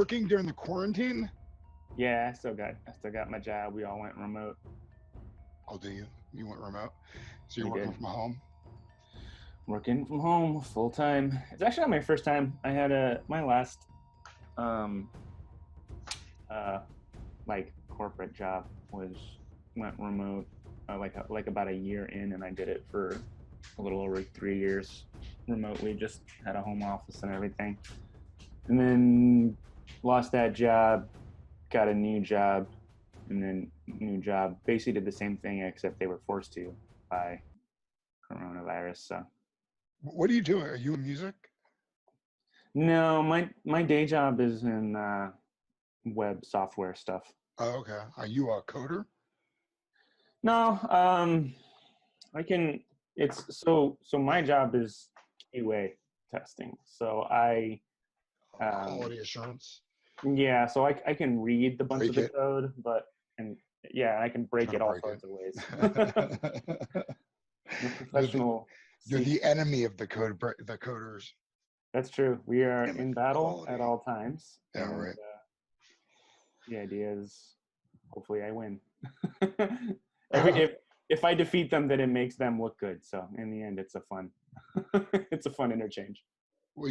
working during the quarantine? Yeah, I still got my job. We all went remote. Oh, do you? You went remote, so you're We working did. from home. Working from home full time. It's actually not my first time. I had my last um uh like corporate job went remote like about a year in, and I did it for a little over 3 years remotely. Just had a home office and everything, and then lost that job, got a new job, and then new job basically did the same thing except they were forced to by coronavirus. So What are you doing? Are you in music? no, my day job is in web software stuff. Oh, okay. Are you a coder? No, I can. It's so my job is QA testing. So um, Quality assurance. yeah, so I can read the bunch of Break the it. code, but and yeah, I can break Try to it all break sorts of ways. it. I'm a you're the professional you're seeker. the enemy of the coders. That's true. We are Damn it, in battle at quality. all times, Yeah, and right. the idea is hopefully I win. Every if I defeat them, then it makes them look good. So in the end, it's a fun it's a fun interchange. Well,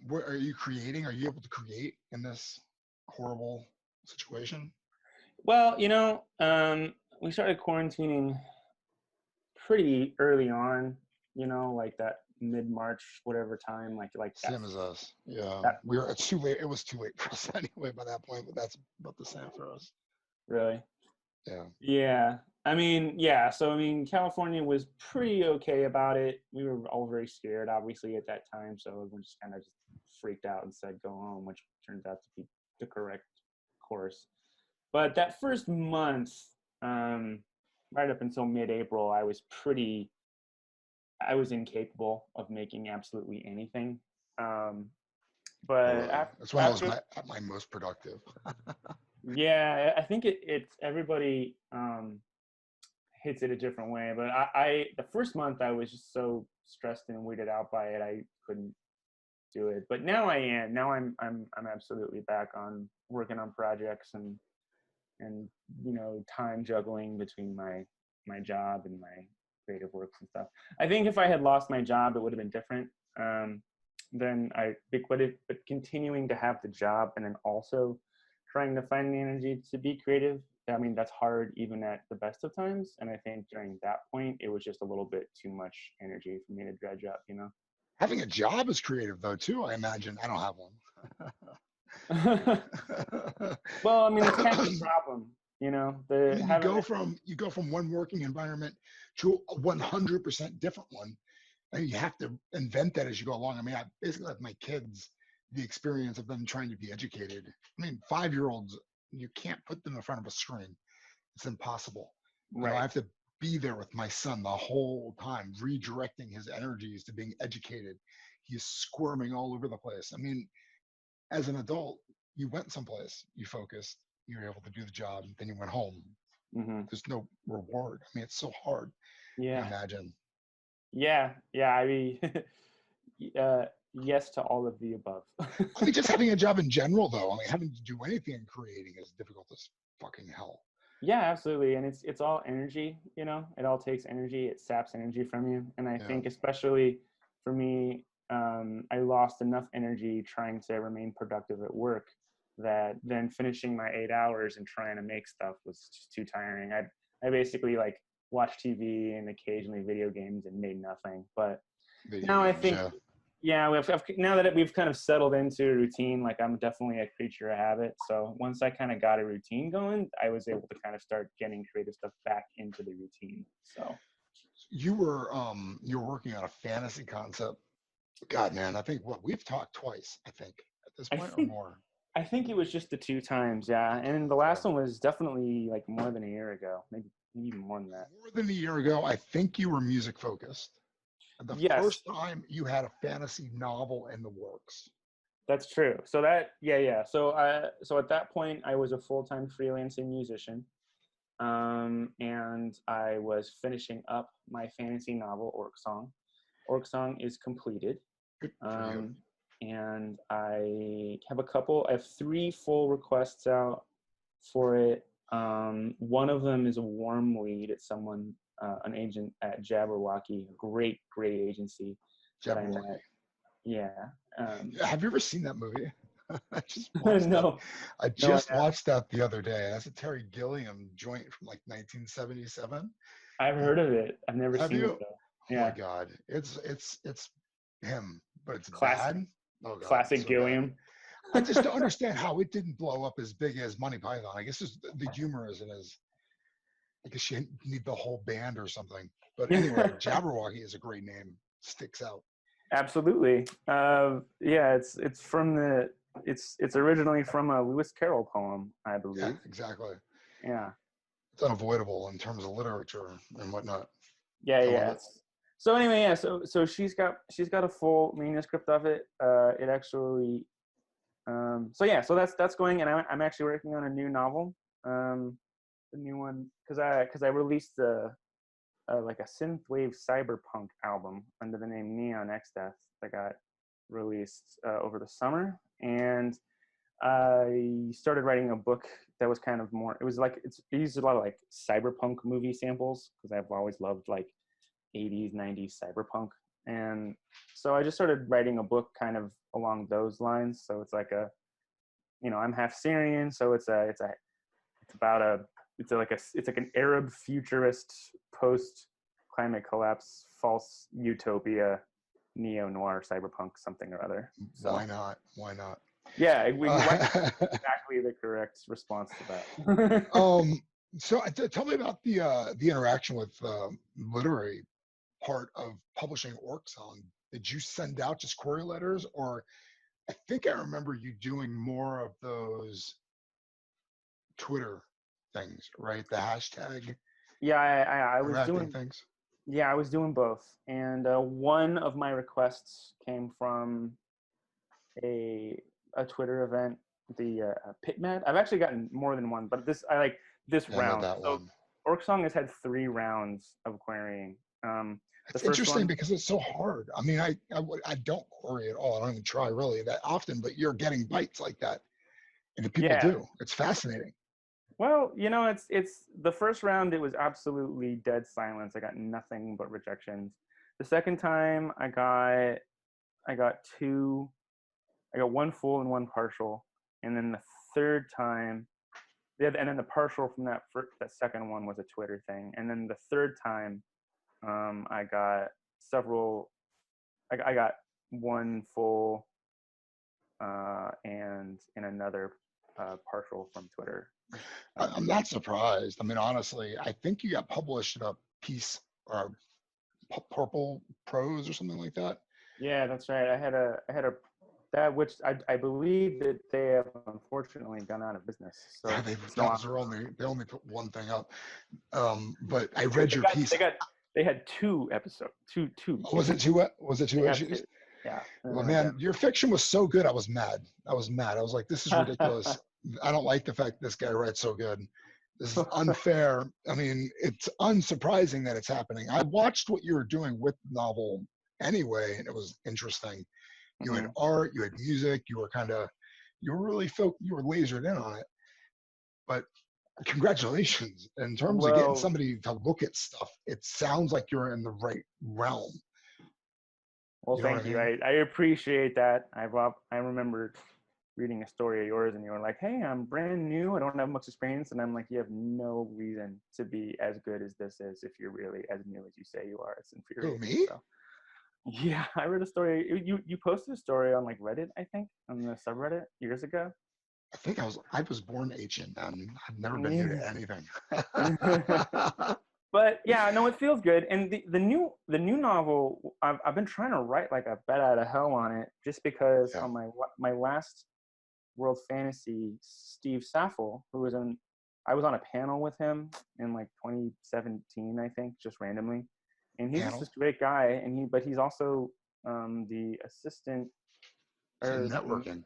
what are you creating? Are you able to create in this horrible situation? Well, we started quarantining pretty early on. Like that mid-March, whatever time, like that Same as us. Yeah, that It's too late. It was too late for us anyway by that point. But that's about the same for us. really. Yeah. Yeah. I mean, yeah. So, I mean, California was pretty okay about it. We were all very scared, obviously, at that time. So everyone just kind of just freaked out and said, go home, which turns out to be the correct course. But that first month, um, right up until mid-April, I was incapable of making absolutely anything. Um, but Really, that's when I was after at my most productive. yeah, I think it's everybody hits it a different way. But I the first month I was just so stressed and weirded out by it, I couldn't do it. But now I am. Now I'm absolutely back on working on projects and time juggling between my job and my creative works and stuff. I think if I had lost my job, it would have been different. Then but continuing to have the job and then also trying to find the energy to be creative. I mean, that's hard even at the best of times. And I think during that point, it was just a little bit too much energy for me to dredge up. Having a job is creative though too. I imagine. I don't have one. Well, I mean, that's kind of the problem, I the mean, having you go from one working environment to a 100% different one, and you have to invent that as you go along. I mean, I basically have my kids the experience of them trying to be educated. I mean, 5-year-olds, you can't put them in front of a screen. It's impossible. I right. have to be there with my son the whole time, redirecting his energies to being educated. He's squirming all over the place. I mean, as an adult, you went someplace, you focused, you were able to do the job, then you went home. Hmm. There's no reward. I mean, it's so hard. I Yeah. imagine. Yeah. I mean, uh, yes to all of the above. I mean, just having a job in general, though. I mean, having to do anything in creating is difficult as fucking hell. Yeah, absolutely. And it's all energy, it all takes energy. It saps energy from you. And I Yeah. think especially for me, I lost enough energy trying to remain productive at work that then finishing my 8 hours and trying to make stuff was just too tiring. I basically like watched TV and occasionally video games and made nothing. But Video now I games, think, yeah. yeah, now that we've kind of settled into a routine, like I'm definitely a creature of habit. So once I kind of got a routine going, I was able to kind of start getting creative stuff back into the routine. So You were working on a fantasy concept. God, man, I think what we've talked twice, I think, at this I point or think more. I think it was just the two times, yeah. And the Yeah. last one was definitely like more than a year ago, maybe even more than that. More than a year ago, I think you were music focused. The Yes, first time you had a fantasy novel in the works. that's true. So that yeah. So at that point I was a full-time freelancing musician. And I was finishing up my fantasy novel, Orc Song. Orc Song is completed. Good for you. Um, and I have 3 full requests out for it. One of them is a warm lead. It's someone, an agent at Jabberwocky, a great agency that I met. Jabberwocky. Yeah. Have you ever seen that movie? I just watched No. I just watched that the other day. That's a Terry Gilliam joint from like 1977. I've heard of it. I've never Have seen you? it though. Oh Yeah. my God. It's him, but it's Classic. bad. Oh God, Classic so Gilliam. bad. I just don't understand how it didn't blow up as big as Monty Python. I guess the humor isn't as, I guess you need the whole band or something. But anyway, Jabberwocky is a great name. Sticks out. Absolutely. Yeah, it's from it's originally from a Lewis Carroll poem, I believe. Yeah, exactly. Yeah. It's unavoidable in terms of literature and whatnot. Yeah. So anyway, yeah. So she's got a full manuscript of it. It actually. So yeah. So that's going, and I'm actually working on a new novel. The new one because I released like a synthwave cyberpunk album under the name Neon X Death that got released over the summer, and I started writing a book that was kind of more. It was like it used a lot of like cyberpunk movie samples because I've always loved like 80s, 90s cyberpunk, and so I just started writing a book kind of along those lines. So it's like I'm half Syrian, so it's like an Arab futurist post climate collapse false utopia neo noir cyberpunk something or other. So Why not? yeah, exactly the correct response to that. So tell me about the interaction with literary part of publishing Orc Song. Did you send out just query letters, or I think I remember you doing more of those Twitter things, right? The hashtag. Yeah, I was doing things. Yeah, I was doing both, and one of my requests came from a Twitter event, the PitMed. I've actually gotten more than one, but this Yeah, I know round. that So one. Orc Song has had 3 rounds of querying. It's first interesting one, because it's so hard. I mean, I don't query at all. I don't even try really that often, but you're getting bites like that, and the people yeah. do. It's fascinating. Well, it's the first round. It was absolutely dead silence. I got nothing but rejections. The second time, I got 2. I got 1 full and 1 partial, and then the third time, and then the partial from that second one was a Twitter thing, and then the third time, I got several. I got 1 full, and another partial from Twitter. I'm not surprised. I mean, honestly, I think you got published in a piece or Purple Prose or something like that. Yeah, that's right. I had a that which I believe that they have unfortunately gone out of business. So Yeah, they only put one thing up. But I read your piece. They had 2 episodes. Two. Was it two? Was it 2 issues? Yeah. Well, man, your fiction was so good. I was mad. I was like, this is ridiculous. I don't like the fact this guy writes so good. This is unfair. I mean, it's unsurprising that it's happening. I watched what you were doing with the novel anyway, and it was interesting. You had art, you had music, you were really you were lasered in on it. But congratulations. In terms of getting somebody to look at stuff, it sounds like you're in the right realm. Well, thank you. I appreciate that. I remember reading a story of yours, and you were like, "Hey, I'm brand new. I don't have much experience," and I'm like, "You have no reason to be as good as this is if you're really as new as you say you are. It's infuriating." Who, me? So, yeah, I read a story. You posted a story on like Reddit, I think, on the subreddit years ago. I think I was born ancient, man. I've never been new to anything. But yeah, no, it feels good. And the new novel, I've been trying to write like a bat out of hell on it, just because on my last World Fantasy, Steve Saffel, I was on a panel with him in like 2017, I think, just randomly, and he's just this great guy. But he's also the assistant or networking.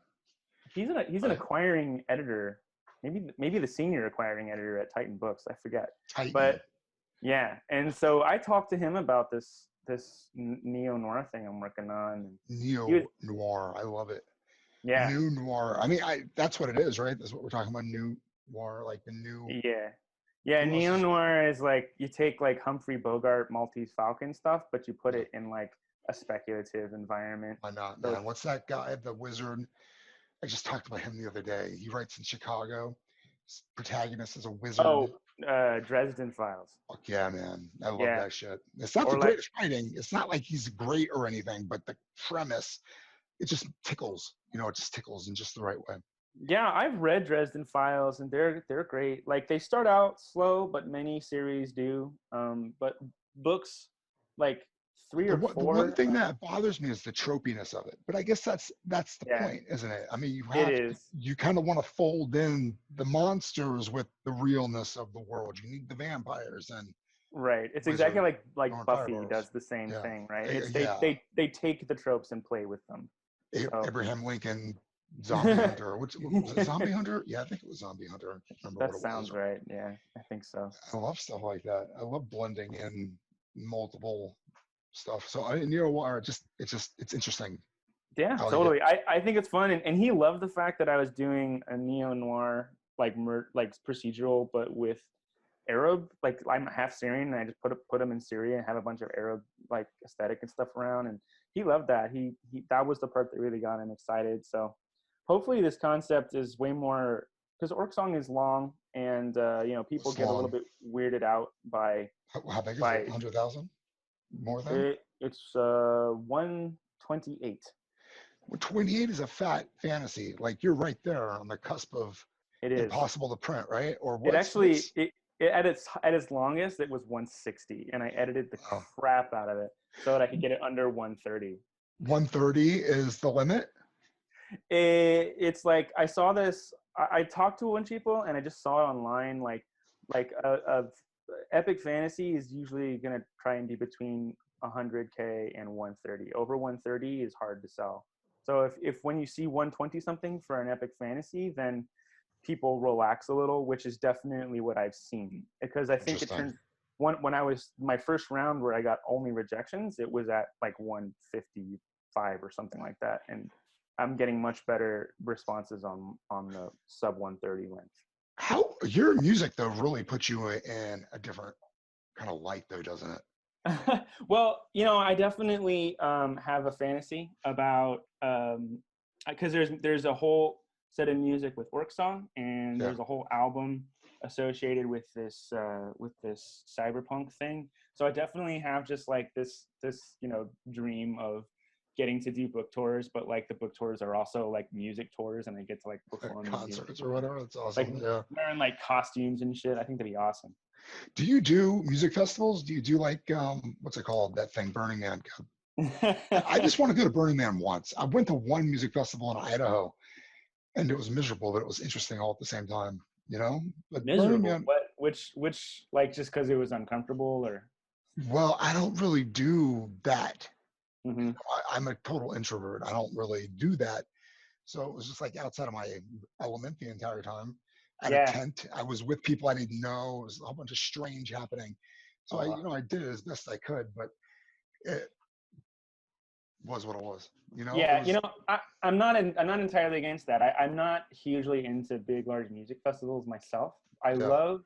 He's an acquiring editor, maybe the senior acquiring editor at Titan Books. I forget. Titan. But yeah, and so I talked to him about this neo noir thing I'm working on. And he was, Neo noir, I love it. yeah, New noir. I mean, that's what it is, right? That's what we're talking about. New noir, like the new. yeah, yeah. Who else Neo is? noir is like you take like Humphrey Bogart Maltese Falcon stuff, but you put Yeah, it in like a speculative environment. why not, So man? What's that guy, the wizard? I just talked about him the other day. He writes in Chicago. His protagonist is a wizard. oh, Dresden Files. Fuck yeah, man. I love Yeah, that shit. It's not the or like greatest writing. It's not like he's great or anything, but the premise, it just tickles. It just tickles in just the right way. yeah, I've read Dresden Files and they're great. Like they start out slow, but many series do. But books like three The or one four, thing that bothers me is the tropiness of it. But I guess that's the yeah, point, isn't it? I mean, it is. you kind of want to fold in the monsters with the realness of the world. You need the vampires and Right. It's exactly wizard like throwing Buffy fireballs. does the same Yeah, thing, right? It's yeah. they take the tropes and play with them. So Abraham Lincoln, Zombie Hunter. Which was it? Zombie Hunter? Yeah, I think it was Zombie Hunter. I can't remember what that it was. sounds right. Yeah, I think so. I love stuff like that. I love blending in multiple stuff. So it's interesting Yeah, how they get. totally. I think it's fun, and he loved the fact that I was doing a neo noir like procedural, but with Arab. Like I'm half Syrian, and I just put him in Syria and have a bunch of Arab like aesthetic and stuff around, and he loved that. He that was the part that really got him excited. So hopefully this concept is way more because Orc Song is long, and people It's get a little long. bit weirded out How big is it? by 100,000? More than? it's 128. Well, 28 is a fat fantasy. Like you're right there on the cusp of It is. impossible to print, right? Or It actually what's it at its longest it was 160, and I edited the oh, crap out of it so that I could get it under 130. 130 is the limit? It's like I saw this. I talked to a bunch of people, and I just saw it online. Like a epic fantasy is usually gonna try and be between 100K and 130. Over 130 is hard to sell. So if when you see 120 something for an epic fantasy, then people relax a little, which is definitely what I've seen. Because I think it Interesting. turns when I was my first round where I got only rejections, it was at like 155 or something like that, and I'm getting much better responses on the sub 130 length. How your music though really puts you in a different kind of light though, doesn't it? Well, I definitely have a fantasy about because there's a whole set of music with Orc Song, and Yeah. there's a whole album associated with this cyberpunk thing. So I definitely have just like this dream of getting to do book tours, but like the book tours are also like music tours, and I get to like perform the music, Concerts or whatever. That's like awesome. Yeah. wearing like costumes and shit. I think that'd be awesome. Do you do music festivals? Do you do like what's it called? That thing, Burning Man. I just want to go to Burning Man once. I went to one music festival in Idaho and it was miserable, but it was interesting all at the same time, But Burning Miserable. Man, What? Which? Like just because it was uncomfortable, or? well, I don't really do that. Mm-hmm. I'm a total introvert. I don't really do that. So it was just like outside of my element the entire time. At a Yeah. tent, I was with people I didn't know. It was a whole bunch of strange happening. So I did it as best I could, but it was what it was. It Yeah. was I'm not entirely against that. I'm not hugely into big, large music festivals myself. I yeah, love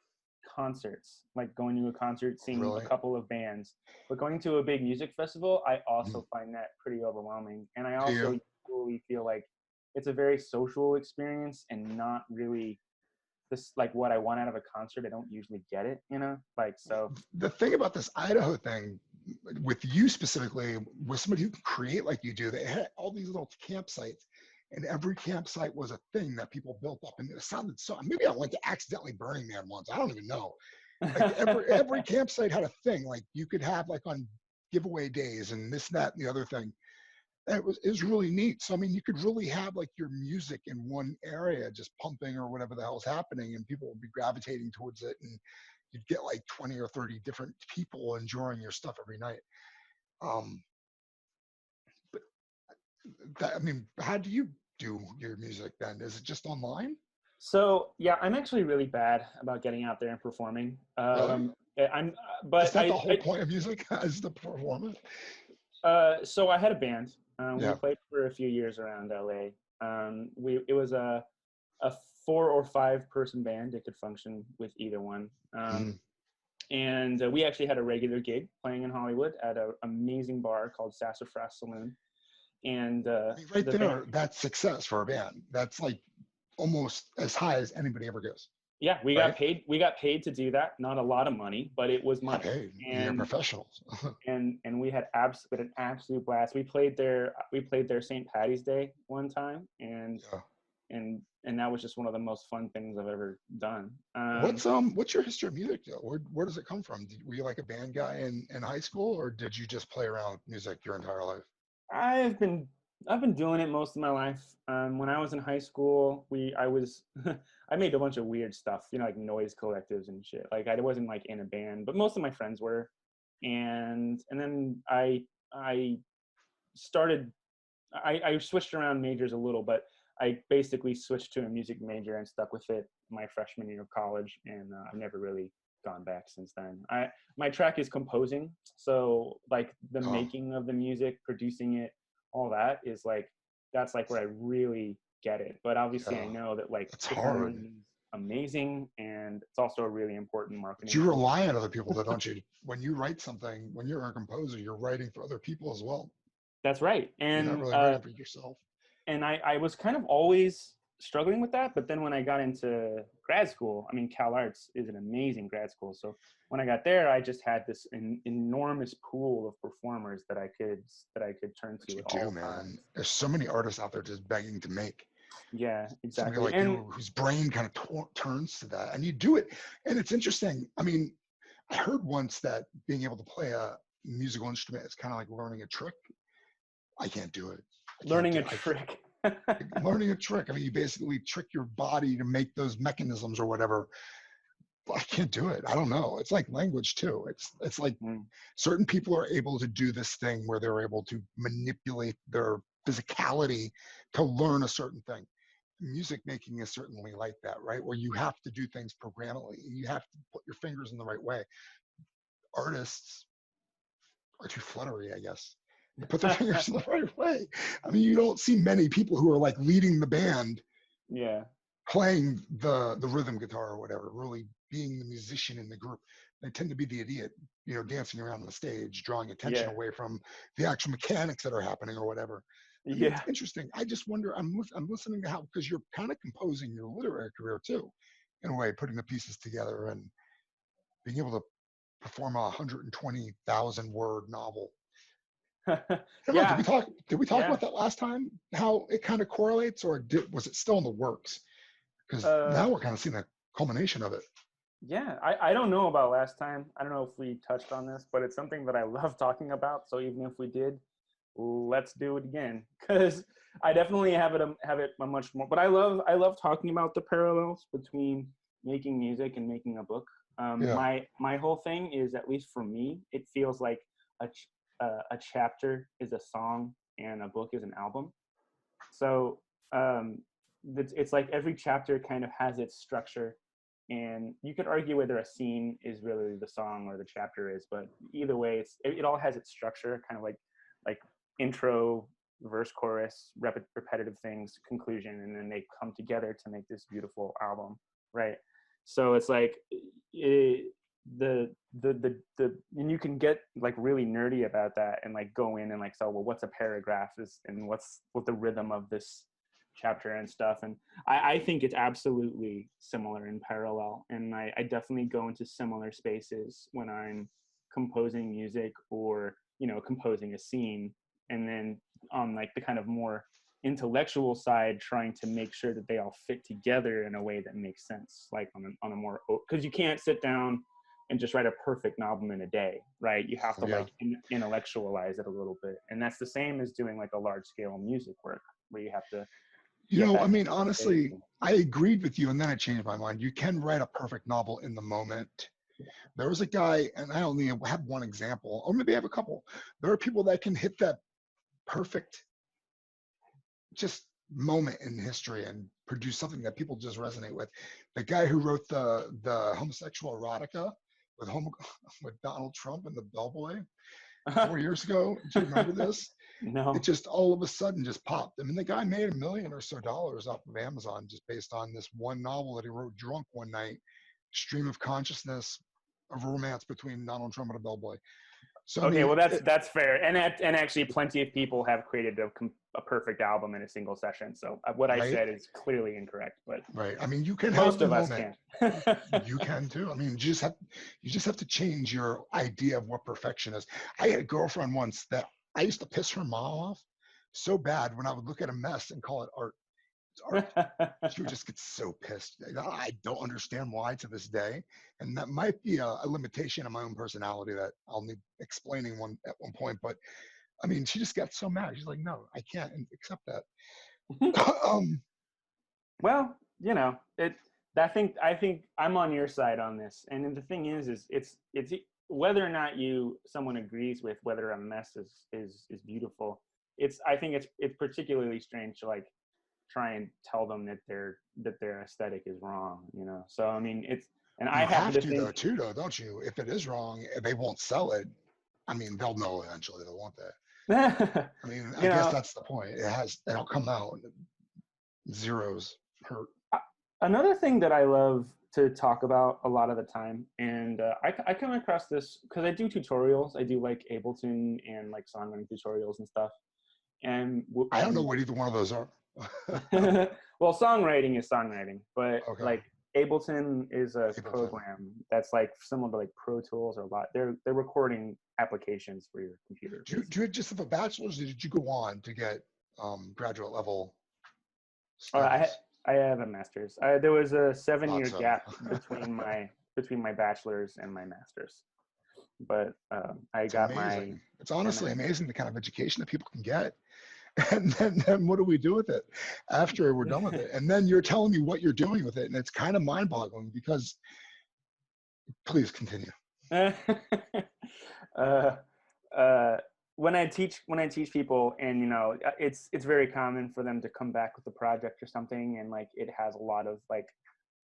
concerts, like going to a concert, seeing a really. couple of bands. But going to a big music festival, I Mhm. also find that pretty overwhelming. And I Do also you? usually feel like it's a very social experience and not really this like what I want out of a concert. I don't usually get it, like so. The thing about this Idaho thing, with you specifically, with somebody who can create like you do, they had all these little campsites, and every campsite was a thing that people built up, and it sounded so. Maybe I went to accidentally Burning Man once. I don't even know. Like every campsite had a thing. Like you could have like on giveaway days and this, that, and the other thing. And it was really neat. So I mean, you could really have like your music in one area just pumping or whatever the hell's happening, and people would be gravitating towards it, and you'd get like 20 or 30 different people enjoying your stuff every night. Um, but I mean, how do you do your music then? Is it just online? So yeah, I'm actually really bad about getting out there and performing. Really? I'm, Is but that the whole point of music? Is the performance? so I had a band. We Yeah. played for a few years around LA. It was a 4 or 5 person band. It could function with either one. Mhm. And we actually had a regular gig playing in Hollywood at an amazing bar called Sassafras Saloon. And I mean, right the band, there, that's success for a band. That's like almost as high as anybody ever goes, yeah, we got right? paid. We got paid to do that. Not a lot of money, but it was Yeah, money. hey, you're And professionals. we had an absolute blast. We played there St. Patty's Day one time, Yeah. and that was just one of the most fun things I've ever done. What's your history of music though? Where does it come from? Were you like a band guy in high school, or did you just play around with music your entire life? I've been I've been doing it most of my life. When I was in high school, I was I made a bunch of weird stuff, like noise collectives and shit. Like I wasn't like in a band, but most of my friends were. And then I started I switched around majors a little, but I basically switched to a music major and stuck with it my freshman year of college, and I've never really gone back since then. My track is composing, so like the Oh, making of the music, producing it, all that is like that's like where I really get it. But obviously, I yeah, know that like it's hard. performing is amazing, and it's also a really important But marketing you tool. rely on other people, though, don't you? When you write something, when you're a composer, you're writing for other people as well. That's right, You're not and really writing for yourself. I was kind of always struggling with that. But then when I got into grad school, I mean, Cal Arts is an amazing grad school. So when I got there, I just had this enormous pool of performers that I could turn But to you at do, all times. man. There's so many artists out there just begging to make. Yeah, Somebody exactly. like you And whose brain kind of turns to that, and you do it. And it's interesting. I mean, I heard once that being able to play a musical instrument is kind of like learning a trick. I can't do it. I can't learning do a it. I can't. trick. Learning a trick. I mean, you basically trick your body to make those mechanisms or whatever. But I can't do it. I don't know. It's like language too. It's like Mm. certain people are able to do this thing where they're able to manipulate their physicality to learn a certain thing. Music making is certainly like that, right? Where you have to do things programmally. You have to put your fingers in the right way. Artists are too fluttery, I guess. They put their fingers in the right way. I mean, you don't see many people who are like leading the band, Yeah, playing the rhythm guitar or whatever, really being the musician in the group. They tend to be the idiot, dancing around on the stage, drawing attention yeah, away from the actual mechanics that are happening or whatever. I mean, it's yeah. interesting. I just wonder. I'm listening to how, because you're kind of composing your literary career too, in a way, putting the pieces together and being able to perform a 120,000 word novel. I don't know. Did we Yeah, talk? Did we talk yeah. about that last time? How it kind of correlates, or was it still in the works? Because Uh, now we're kind of seeing the culmination of it. Yeah, I don't know about last time. I don't know if we touched on this, but it's something that I love talking about. So even if we did, let's do it again because I definitely have it a much more. But I love talking about the parallels between making music and making a book. Yeah. My whole thing is, at least for me, it feels like a chapter is a song and a book is an album. So um, it's like every chapter kind of has its structure, and you could argue whether a scene is really the song or the chapter is, but either way, it all has its structure, kind of like intro, verse, chorus, repetitive things, conclusion, and then they come together to make this beautiful album, right? So it's like and you can get like really nerdy about that and like go in and like, so well, what's a paragraph is, and what's what the rhythm of this chapter and stuff. And I think it's absolutely similar in parallel, and I definitely go into similar spaces when I'm composing music or composing a scene. And then on like the kind of more intellectual side, trying to make sure that they all fit together in a way that makes sense, like on a more, because you can't sit down and just write a perfect album in a day, right? You have to Yeah. like intellectualize it a little bit, and that's the same as doing like a large scale music work where you have to get I that mean, honestly, intellectualization. I agreed with you, and then I changed my mind. You can write a perfect novel in the moment. There was a guy, and I only have one example, or maybe I have a couple. There are people that can hit that perfect just moment in history and produce something that people just resonate with. The guy who wrote the homosexual erotica, with home with Donald Trump and the Bellboy 4 years ago. Do you remember this? It No. just all of a sudden just popped. I mean, the guy made $1 million or so off of Amazon just based on this one novel that he wrote drunk one night, stream of consciousness of romance between Donald Trump and a bellboy. So I Okay, mean, well that's fair, and actually, plenty of people have created a perfect album in a single session. So what I right, said is clearly incorrect, but right. I mean, you can have most the of us moment. can. You can too. I mean, you just have to change your idea of what perfection is. I had a girlfriend once that I used to piss her mom off so bad when I would look at a mess and call it art. It's art. She would just get so pissed. I don't understand why to this day, and that might be a limitation of my own personality that I'll need explaining at one point. But I mean, she just got so mad. She's like, "No, I can't accept that." um, Well, it. I think I'm on your side on this, and then the thing is it's whether or not someone agrees with whether a mess is beautiful. I think it's particularly strange to like try and tell them that their aesthetic is wrong. So I mean and I you happen have to to though, think. too, though, don't you? If it is wrong, they won't sell it. I mean, they'll know eventually, though, won't they? I mean, I you guess know that's the point. It'll come out zeros hurt. Another thing that I love to talk about a lot of the time, and I come across this because I do tutorials. I do like Ableton and like songwriting tutorials and stuff. And I don't know what either one of those are. well, songwriting is songwriting, but Okay, like Ableton is a Ableton. program that's like similar to like Pro Tools or a lot. They're recording applications for your computer, Do you basically. just have a bachelor's, or did you go on to get graduate level Oh, status? I have a master's. There was a Thought 7 year so. gap between my bachelor's and my master's, but I It's got my amazing. It's honestly MS. amazing the kind of education that people can get. And then what do we do with it after we're done with it? And then you're telling me what you're doing with it. And it's kind of mind boggling because please continue. uh, uh, when I teach people, and it's very common for them to come back with a project or something, and like it has a lot of like,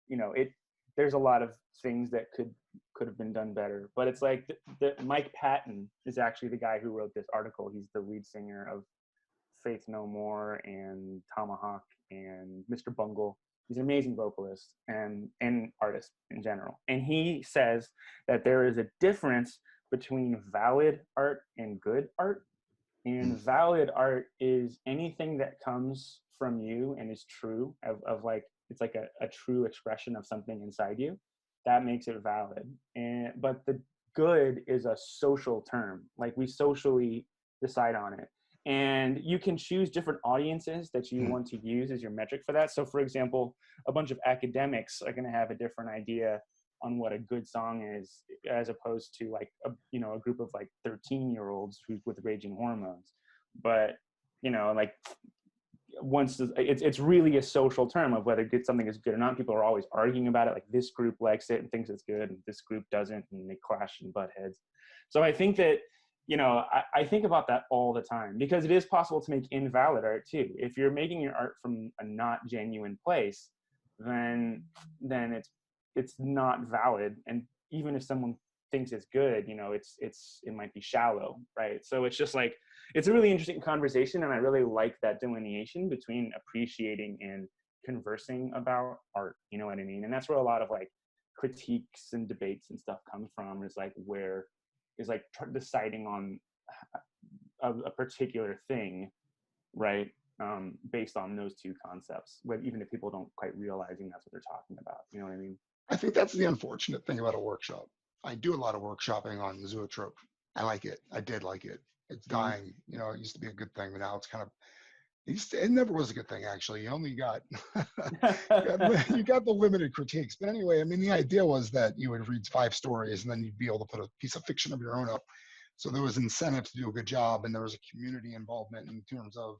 it there's a lot of things that could have been done better. But it's like the Mike Patton is actually the guy who wrote this article. He's the lead singer of Faith No More and Tomahawk and Mr. Bungle. He's an amazing vocalist and artist in general. And he says that there is a difference between valid art and good art. And valid art is anything that comes from you and is true of like it's like a true expression of something inside you. That makes it valid. But the good is a social term. Like we socially decide on it. And you can choose different audiences that you want to use as your metric for that. So for example, a bunch of academics are going to have a different idea on what a good song is as opposed to like a group of like 13-year-olds who with raging hormones. But like once it's really a social term of whether something is good or not. People are always arguing about it, like this group likes it and thinks it's good and this group doesn't, and they clash and butt heads. So I think that I think about that all the time, because it is possible to make invalid art too. If you're making your art from a not genuine place, then it's not valid. And even if someone thinks it's good, it might be shallow, right? So it's just like it's a really interesting conversation, and I really like that delineation between appreciating and conversing about art. You know what I mean? And that's where a lot of like critiques and debates and stuff come from. Is like where is like deciding on a particular thing, right? Based on those two concepts, but even if people don't quite realizing that's what they're talking about. You know what I mean? I think that's the unfortunate thing about a workshop. I do a lot of workshopping on Zoetrope. I like it. I did like it. It's Mm-hmm. dying. It used to be a good thing, but now it's kind of it never was a good thing, actually. You only got you got the limited critiques. But anyway, I mean, the idea was that you would read 5 stories and then you'd be able to put a piece of fiction of your own up. So there was incentive to do a good job, and there was a community involvement in terms of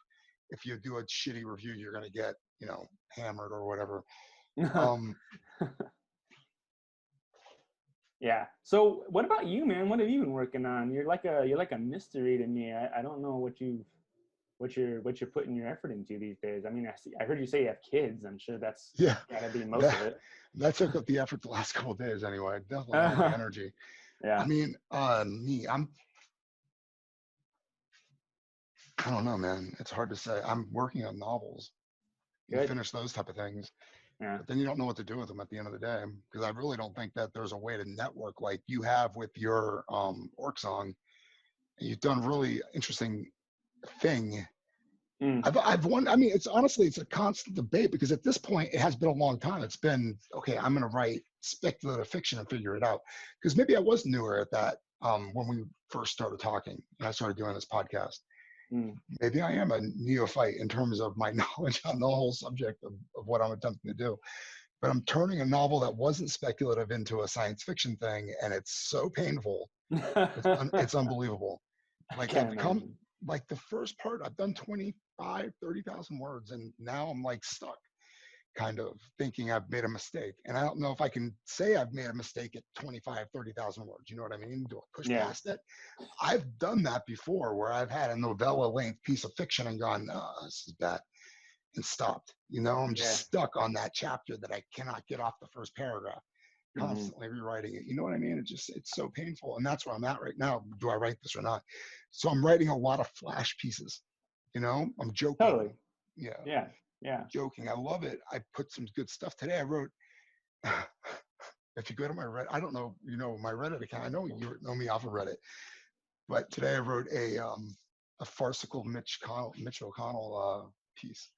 if you do a shitty review, you're going to get hammered or whatever. Um, Yeah. So what about you, man? What have you been working on? You're like a mystery to me. I don't know what you've what you're putting your effort into these days. I mean, I heard you say you have kids. I'm sure that's Yeah, got to be most of that it. that took up the effort the last couple of days anyway. Definitely all my energy. I Yeah, mean, I don't know, man. It's hard to say. I'm working on novels. You good. finish those type of things, Yeah. but then you don't know what to do with them at the end of the day. Because I really don't think that there's a way to network like you have with your orc song. You've done really interesting thing. Mm. I've won. I mean, it's honestly, it's a constant debate because at this point, it has been a long time. It's been, okay, I'm going to write speculative fiction and figure it out. Because maybe I was newer at that when we first started talking and I started doing this podcast. Mm. Maybe I am a neophyte in terms of my knowledge on the whole subject of what I'm attempting to do. But I'm turning a novel that wasn't speculative into a science fiction thing, and it's so painful. It's unbelievable. I Like can't I've come, imagine. like the first part, I've done 25, 30,000 words, and now I'm like stuck, kind of thinking I've made a mistake. And I don't know if I can say I've made a mistake at 25, 30,000 words. You know what I mean? Do I push Yeah. past it? I've done that before where I've had a novella length piece of fiction and gone, oh, this is bad, and stopped. You know, I'm just Yeah. stuck on that chapter that I cannot get off the first paragraph, Hmm. constantly rewriting it. You know what I mean? It's so painful. And that's where I'm at right now. Do I write this or not? So I'm writing a lot of flash pieces. You know, I'm joking. Totally. Yeah, Yeah. Yeah. joking. I love it. I put some good stuff today. I wrote, if you go to my Reddit, I don't know, you know, my Reddit account, I know you know me off of Reddit, but today I wrote a farcical Mitch O'Connell piece.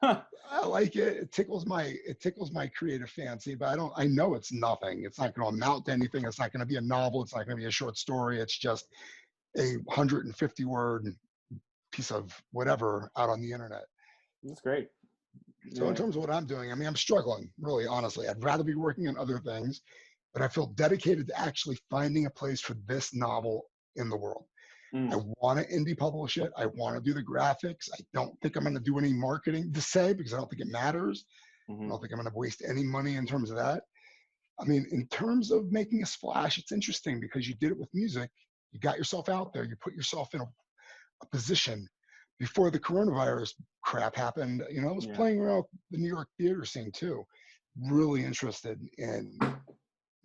Huh. I like it. It tickles my creative fancy, but I know it's nothing. It's not going to amount to anything. It's not going to be a novel. It's not going to be a short story. It's just a 150 word piece of whatever out on the internet. That's great. So in Yeah. terms of what I'm doing, I mean, I'm struggling, really, honestly. I'd rather be working on other things, but I feel dedicated to actually finding a place for this novel in the world. I Mm. want to indie publish it. I want to do the graphics. I don't think I'm going to do any marketing to say because I don't think it matters. I Hmm. don't think I'm going to waste any money in terms of that. I mean, in terms of making a splash, it's interesting because you did it with music. You got yourself out there. You put yourself in a position before the coronavirus crap happened. You know, I was Yeah. playing around the New York theater scene too. Really interested in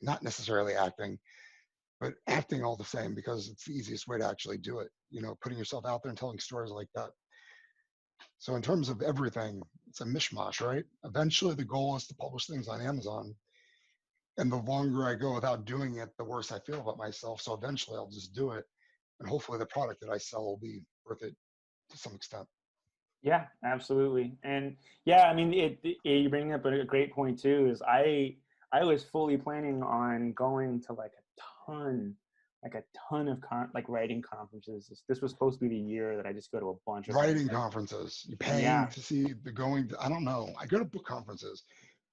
not necessarily acting, but acting all the same because it's the easiest way to actually do it. You know, putting yourself out there and telling stories like that. So in terms of everything, it's a mishmash, right? Eventually, the goal is to publish things on Amazon. And the longer I go without doing it, the worse I feel about myself. So eventually, I'll just do it, and hopefully, the product that I sell will be worth it to some extent. Yeah, absolutely. And yeah, I mean, you bring up a great point too. Is I was fully planning on going to ton, like a ton of like writing conferences. This was supposed to be the year that I just go to a bunch of them. Writing conferences, you're paying Yeah, to see the going. I don't know. I go to book conferences,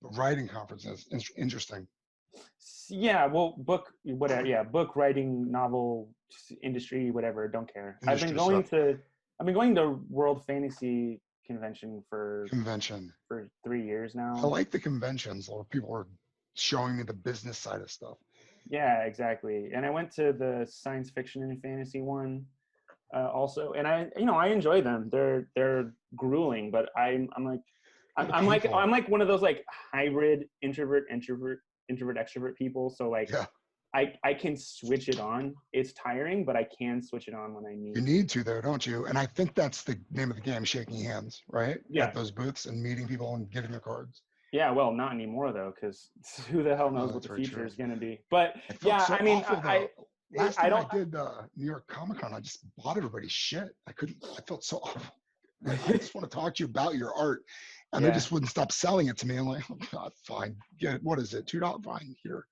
but writing conferences, interesting. yeah. Well, book whatever. Yeah, book writing, novel industry, whatever. Don't care. Industry stuff. I've been going to World Fantasy Convention Convention. for 3 years I now. like the conventions where people are showing me the business side of stuff. Yeah, exactly. And I went to the science fiction and fantasy one also, and I enjoy them. They're grueling, but I'm like They're painful. I'm like one of those like hybrid introvert extrovert people. So like Yeah. I can switch it on. It's tiring, but I can switch it on when I You need. need to, though, don't you? And I think that's the name of the game, shaking hands, right? Yeah, At those booths and meeting people and giving their cards. yeah. Well, not anymore though, because who the hell No, knows what that's the very future true. is gonna be. But I felt yeah, so I mean, awful, though. Last I time I don't. did New York Comic Con, I just bought everybody's shit. I felt so awful. Like, I just want to talk to you about your art. And they Yeah. just wouldn't stop selling it to me. I'm like, oh, God, fine. Get it. What is it? $2? Fine. Here.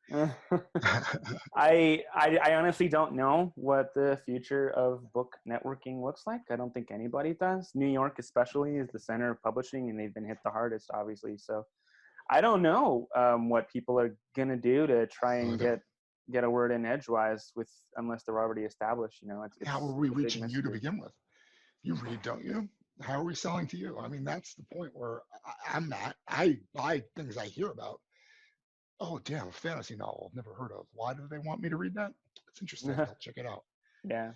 I honestly don't know what the future of book networking looks like. I don't think anybody does. New York, especially, is the center of publishing, and they've been hit the hardest, obviously. So I don't know what people are gonna do to try Really and don't. get a word in edgewise with unless they're already established. You know, How are it's we a big reaching you to mystery. begin with? You read, don't you? How are we selling to you? I mean, that's the point where I'm at. I buy things I hear about. Oh, damn, a fantasy novel I've never heard of. Why do they want me to read that? It's interesting. I'll check it out. Yeah.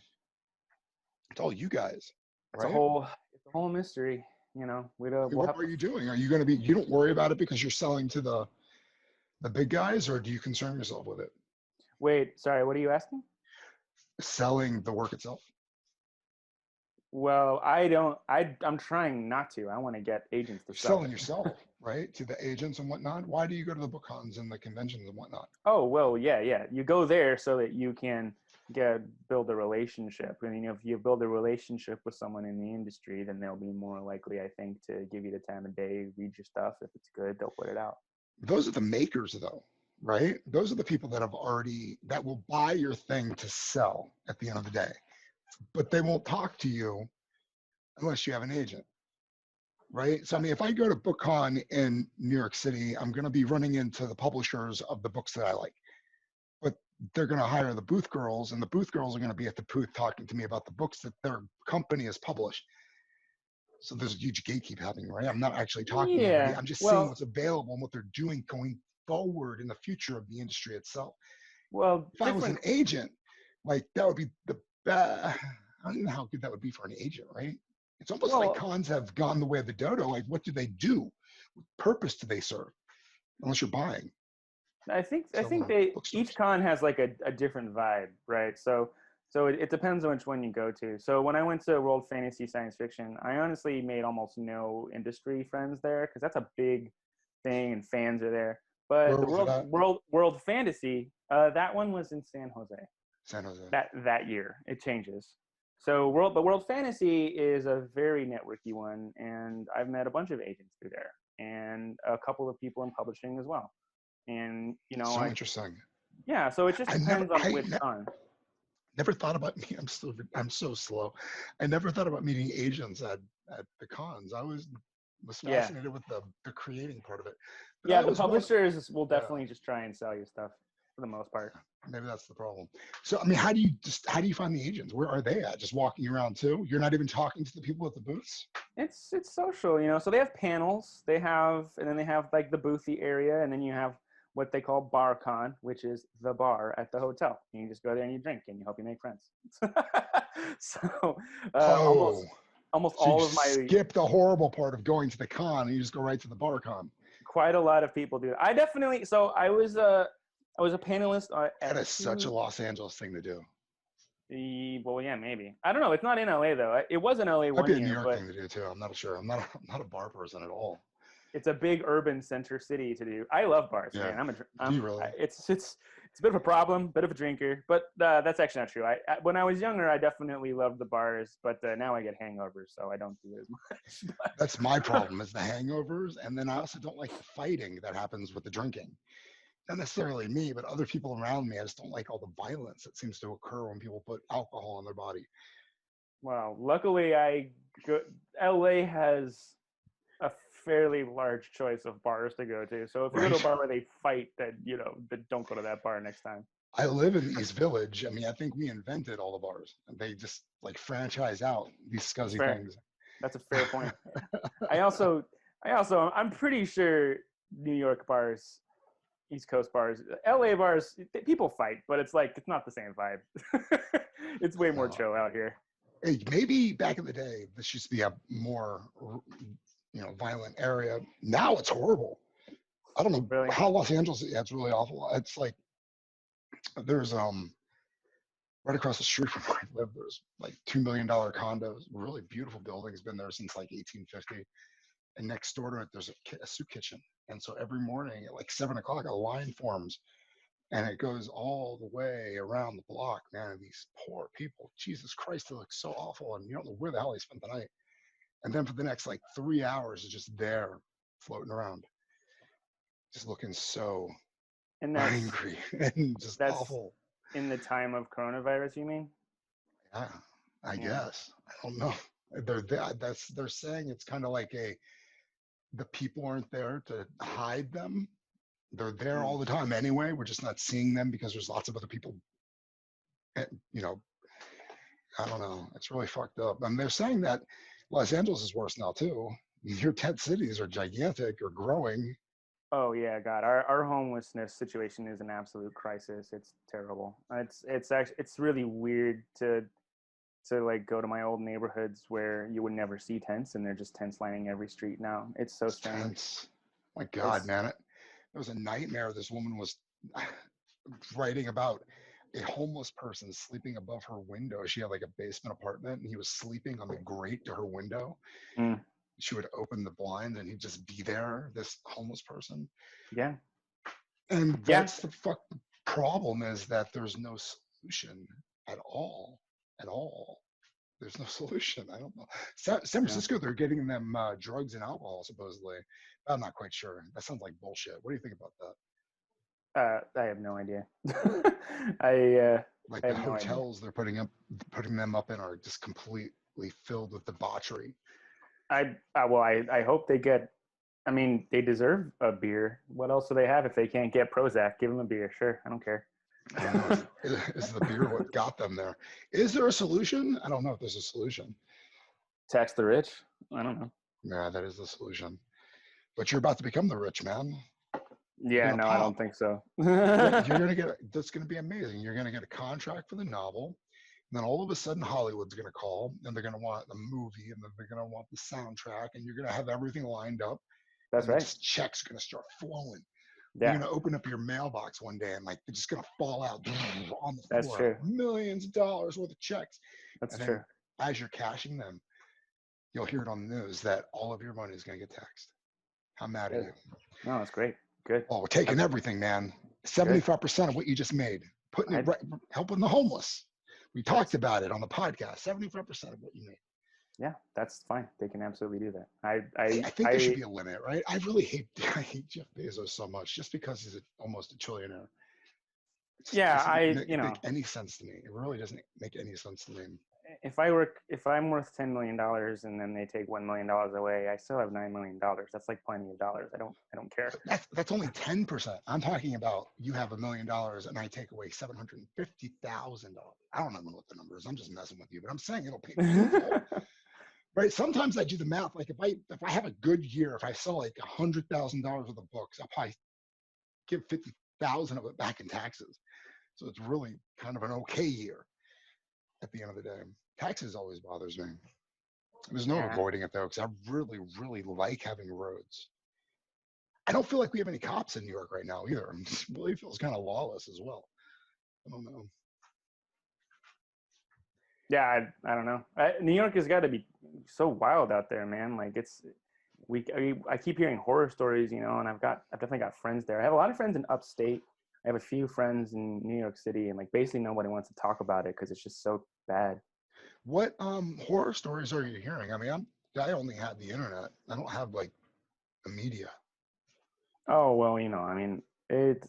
It's all you guys. right? It's a whole mystery. You know, I mean, we'll what have are to you doing? Are you going to be? You don't worry about it because you're selling to the big guys, or do you concern yourself with it? wait. Sorry, what are you asking? Selling the work itself, Well, I don't. I'm trying not to. I want to get agents to you're sell selling it. yourself, right, to the agents and whatnot. Why do you go to the book cons and the conventions and whatnot? Oh well, yeah, yeah. You go there so that you can build a relationship, and you know, if you build a relationship with someone in the industry, then they'll be more likely, I think, to give you the time of day, read your stuff. If it's good, they'll put it out. Those are the makers, though, right? Those are the people that have already that will buy your thing to sell at the end of the day, but they won't talk to you unless you have an agent, right? So I mean, if I go to BookCon in New York City, I'm going to be running into the publishers of the books that I like, but they're going to hire the booth girls, and the booth girls are going to be at the booth talking to me about the books that their company has published. So there's a huge gatekeep happening, right? I'm not actually talking to anybody. Yeah. I'm just seeing Well, what's available and what they're doing going forward in the future of the industry itself. well, If I was different. an agent, like that would be the best. I don't even know how good that would be for an agent, right? It's almost like Well, cons have gone the way of the dodo. Like, what do they do? What purpose do they serve? Unless you're buying, I think selling they each bookstores. con has like a different vibe, right? So it depends on which one you go to. So when I went to World Fantasy Science Fiction, I honestly made almost no industry friends there because that's a big thing and fans are there. But Where the was it at? World Fantasy, that one was in San Jose. San Jose. That year. It changes. So World Fantasy is a very networky one, and I've met a bunch of agents through there, and a couple of people in publishing as well. And you know, So interesting. yeah. So it just I never, depends on which con. never thought about me. I'm so slow. I never thought about meeting agents at the cons. I was Yeah, fascinated with the creating part of it, but I yeah. The always want. publishers will Yeah, definitely just try and sell you stuff for the most part. maybe that's the problem. So I mean, how do you find the agents? Where are they at? Just walking around too? You're not even talking to the people at the booths? It's social, you know. So they have panels. And then they have like the boothy area, and then you have what they call bar con, which is the bar at the hotel. You just go there and you drink, and you hope you make friends. So Oh, almost so you all of my skip the horrible part of going to the con and you just go right to the bar con. quite a lot of people do that. I definitely. So I was a panelist That at is such a two. Los Angeles thing to do. Well, yeah, maybe. I don't know. It's not in LA though. It was in LA Might one be a New year, York but thing to do too. I'm not sure. I'm not a bar person at all. it's a big urban center city to do. I love bars, Yeah. man. Do you really? It's a bit of a problem, bit of a drinker, but that's actually not true. When I was younger, I definitely loved the bars, but now I get hangovers, so I don't do it as much. That's my problem is the hangovers. And then I also don't like the fighting that happens with the drinking. Not necessarily me, but other people around me. I just don't like all the violence that seems to occur when people put alcohol in their body. Well, luckily, LA has a fairly large choice of bars to go to. So if you go to a Right. bar where they fight, then don't go to that bar next time. I live in the East Village. I mean, I think we invented all the bars. They just like franchise out these That's scuzzy fair. things. That's a fair point. I also, I'm pretty sure New York bars, East Coast bars, LA bars, people fight, but it's not the same vibe. It's way more No. chill out here. Hey, maybe back in the day, this used to be a more, violent area. Now it's horrible. I don't know Really? how Los Angeles. Yeah, it's really awful. It's like there's right across the street from where I live. There's like $2 million condos, really beautiful buildings. Been there since like 1850. And next door to it, there's a soup kitchen. And so every morning at like 7 o'clock, a line forms and it goes all the way around the block. Man, and these poor people, Jesus Christ, they look so awful. And you don't know where the hell they spent the night. And then for the next like 3 hours, it's just there floating around, just looking so And angry and just that's awful. in the time of coronavirus, you mean? Yeah, I Yeah. guess. I don't know. They're saying it's kind of like the people aren't there to hide them. They're there Mm. all the time anyway. We're just not seeing them because there's lots of other people. eh, You know, I don't know. It's really fucked up. And they're saying that Los Angeles is worse now too. Your tent cities are gigantic or growing. Oh yeah, God, our homelessness situation is an absolute crisis. It's terrible. It's actually it's really weird to to like go to my old neighborhoods where you would never see tents, and they're just tents lining every street now. It's so strange. Tense. My God, man, it was a nightmare. This woman was writing about a homeless person sleeping above her window. She had like a basement apartment, and he was sleeping on the grate to her window. Mm. She would open the blinds, and he'd just be there, this homeless person. Yeah. And that's the problem, is that there's no solution at all. At all. There's no solution. I don't know. San Francisco, they're getting them drugs and alcohol, supposedly. I'm not quite sure. That sounds like bullshit. What do you think about that? I have no idea. Like the hotels they're putting them up in are just completely filled with debauchery. I hope they get. I mean, they deserve a beer. What else do they have if they can't get Prozac? Give them a beer. Sure, I don't care. I don't know. Is the beer what got them there? Is there a solution? I don't know if there's a solution. Tax the rich? I don't know. Yeah, that is the solution. But you're about to become the rich man. Yeah, no, I don't think so. You're gonna get. That's gonna be amazing. You're gonna get a contract for the novel, and then all of a sudden Hollywood's gonna call, and they're gonna want the movie, and then they're gonna want the soundtrack, and you're gonna have everything lined up. That's right. Just checks are gonna start flowing. Yeah. You're gonna open up your mailbox one day, and like they're just gonna fall out on the floor. That's true. Millions of dollars worth of checks. That's true. As you're cashing them, you'll hear it on the news that all of your money is gonna get taxed. How mad are you? No, that's great. Good. Oh, we're taking everything, man. 75% of what you just made, putting it right, helping the homeless. We talked about it on the podcast. 75% of what you made. Yeah, that's fine. They can absolutely do that. I think there should be a limit, right? I really hate Jeff Bezos so much, just because he's almost a trillionaire. It doesn't make any sense to me. It really doesn't make any sense to me. If I'm worth $10 million and then they take $1 million away, I still have $9 million. That's like plenty of dollars. I don't care. That's only 10%. I'm talking about you have $1 million and I take away $750,000. I don't know what the number is. I'm just messing with you, but I'm saying it'll pay me. Right? Sometimes I do the math. Like if I have a good year, if I sell like $100,000 worth of books, I'll probably give 50,000 of it back in taxes. So it's really kind of an okay year. At the end of the day, taxes always bothers me. There's no avoiding it though, because I really, really like having roads. I don't feel like we have any cops in New York right now either. It really feels kind of lawless as well. I don't know. Yeah, I don't know. New York has got to be so wild out there, man. Like I keep hearing horror stories, and I've definitely got friends there. I have a lot of friends in upstate. I have a few friends in New York City, and like basically nobody wants to talk about it because it's just so bad. What horror stories are you hearing? I mean, I only have the internet. I don't have like the media. Oh well, I mean, it's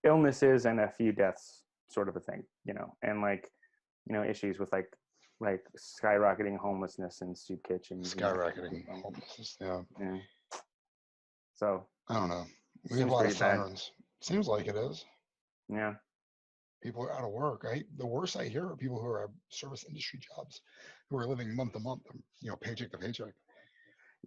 illnesses and a few deaths, sort of a thing, and like issues with like skyrocketing homelessness and soup kitchens. Skyrocketing homelessness, yeah. So I don't know. We have a lot of sirens. Seems like it is. Yeah. People are out of work. The worst I hear are people who are service industry jobs, who are living month to month, paycheck to paycheck.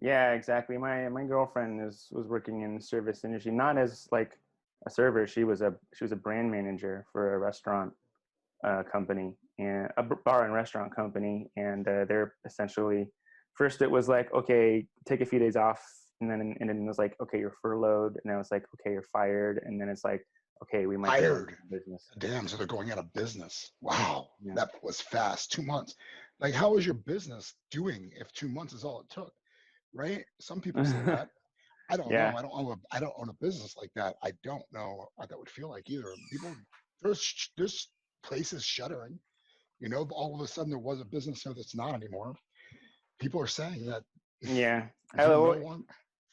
Yeah, exactly. My girlfriend was working in the service industry, not as like a server. She was a brand manager for a restaurant company, and a bar and restaurant company, and they're essentially, first it was like, okay, take a few days off, and then it was like, okay, you're furloughed, and then it was like, okay, you're fired, and then it's like, okay, we might fired business. Damn, so they're going out of business. Wow, yeah. That was fast. 2 months. Like, how is your business doing if 2 months is all it took? Right? Some people say that. I don't know. I don't own a business like that. I don't know what that would feel like either. People, there's places shuttering. All of a sudden there was a business there that's not anymore. People are saying that. Yeah.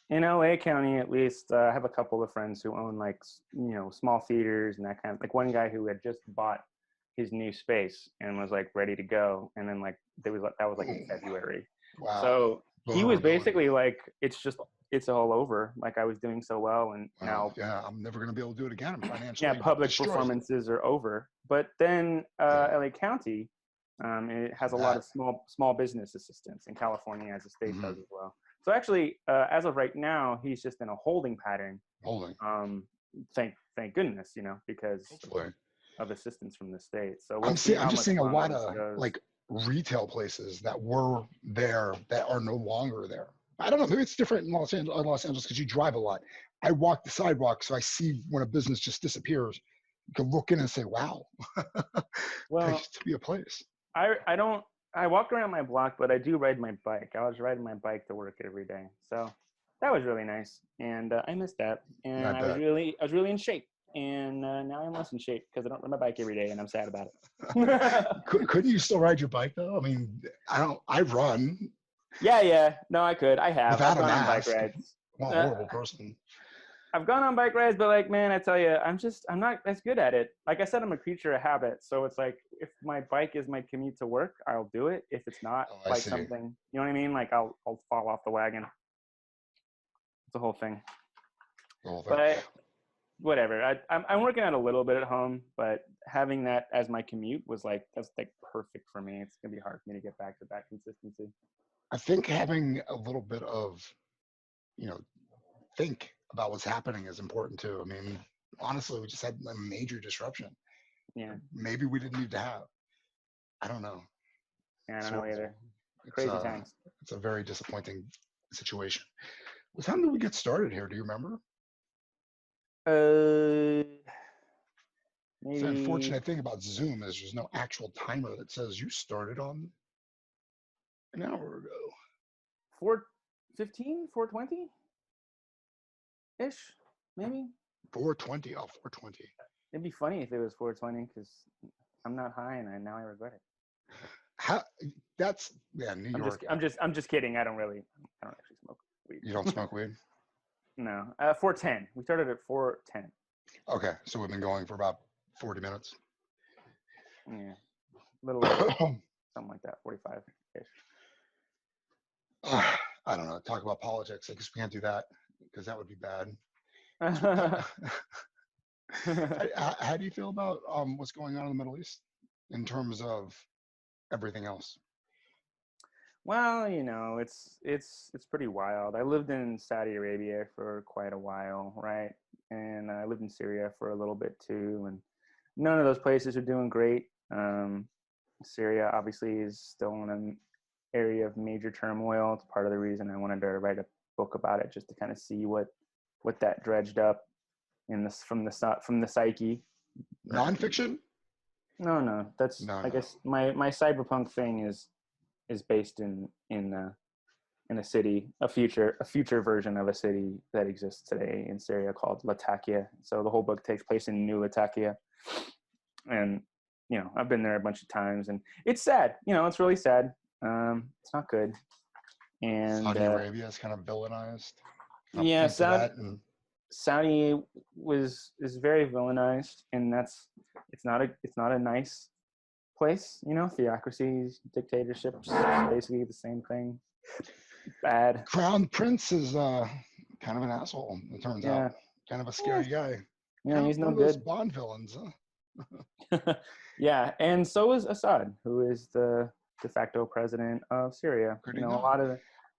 In LA County, at least, I have a couple of friends who own like, small theaters and that kind of, like one guy who had just bought his new space and was like ready to go. And then like, that was like in February. Wow. So he was basically like, it's all over. Like I was doing so well. And now, I'm never going to be able to do it again. I'm financially public destroyed. Performances are over. But then LA County, it has a lot of small business assistants, in California as a state does as well. So actually, as of right now, he's just in a holding pattern. Holding. Thank goodness, because of assistance from the state. So I'm we'll see how just much seeing a lot longer this of goes. like retail places that were there that are no longer there. I don't know. Maybe it's different in Los Angeles because you drive a lot. I walk the sidewalk, so I see when a business just disappears. You can look in and say, "Wow, that Well, used to be a place." I don't. I walk around my block, but I do ride my bike. I was riding my bike to work every day, so that was really nice, and I missed that. And I bet. I was really in shape, and now I'm less in shape because I don't ride my bike every day, and I'm sad about it. Couldn't you still ride your bike though? I mean, I don't. I run Yeah. No, I could. I have. without I've a gone on bike mask. rides. I'm a Uh, horrible person. I've gone on bike rides, but like, man, I tell you, I'm not as good at it. Like I said, I'm a creature of habit. So it's like, if my bike is my commute to work, I'll do it. If it's not, Oh, I like see. something, you know what I mean? Like I'll fall off the wagon. It's a whole thing. The whole thing. But whatever. I'm working out a little bit at home, but having that as my commute was like, that's like perfect for me. It's gonna be hard for me to get back to that consistency. I think having a little bit of, you know, think about what's happening is important too. I mean, honestly, we just had a major disruption. Yeah. Maybe we didn't need to have. I don't know. Yeah, I don't know either. It's Crazy times. it's a very disappointing situation. What time did we get started here? Do you remember? Maybe The unfortunate thing about Zoom is there's no actual timer that says you started on an hour ago. 4:15, 4:20 ish, maybe. 4:20. Oh, 4:20. It'd be funny if it was 4:20 because I'm not high and now I regret it. How? That's New York. I'm just kidding. I don't actually smoke weed. You don't smoke weed? No. 4:10. We started at 4:10. Okay, so we've been going for about 40 minutes. Yeah, a little over, something like that, 45 ish. I don't know. Talk about politics. I guess we can't do that because that would be bad. How do you feel about what's going on in the Middle East in terms of everything else? Well, it's pretty wild. I lived in Saudi Arabia for quite a while, right? And I lived in Syria for a little bit too, and none of those places are doing great. Syria obviously is still in an area of major turmoil. It's part of the reason I wanted to write a book about it, just to kind of see what that dredged up in this from the psyche. Nonfiction? No. That's No. I guess my cyberpunk thing is based in a city, a future version of a city that exists today in Syria called Latakia. So the whole book takes place in New Latakia, and I've been there a bunch of times, and it's sad. It's really sad. It's not good. And Saudi Arabia is kind of villainized. Yeah, Saudi is very villainized, and it's not a nice place. Theocracies, dictatorships, basically the same thing. Bad. Crown Prince is kind of an asshole. It turns out, kind of a scary guy. Yeah, he's no one of those good. Bond villains, huh? Yeah, and so is Assad, who is the de facto president of Syria. Pretty a good. lot of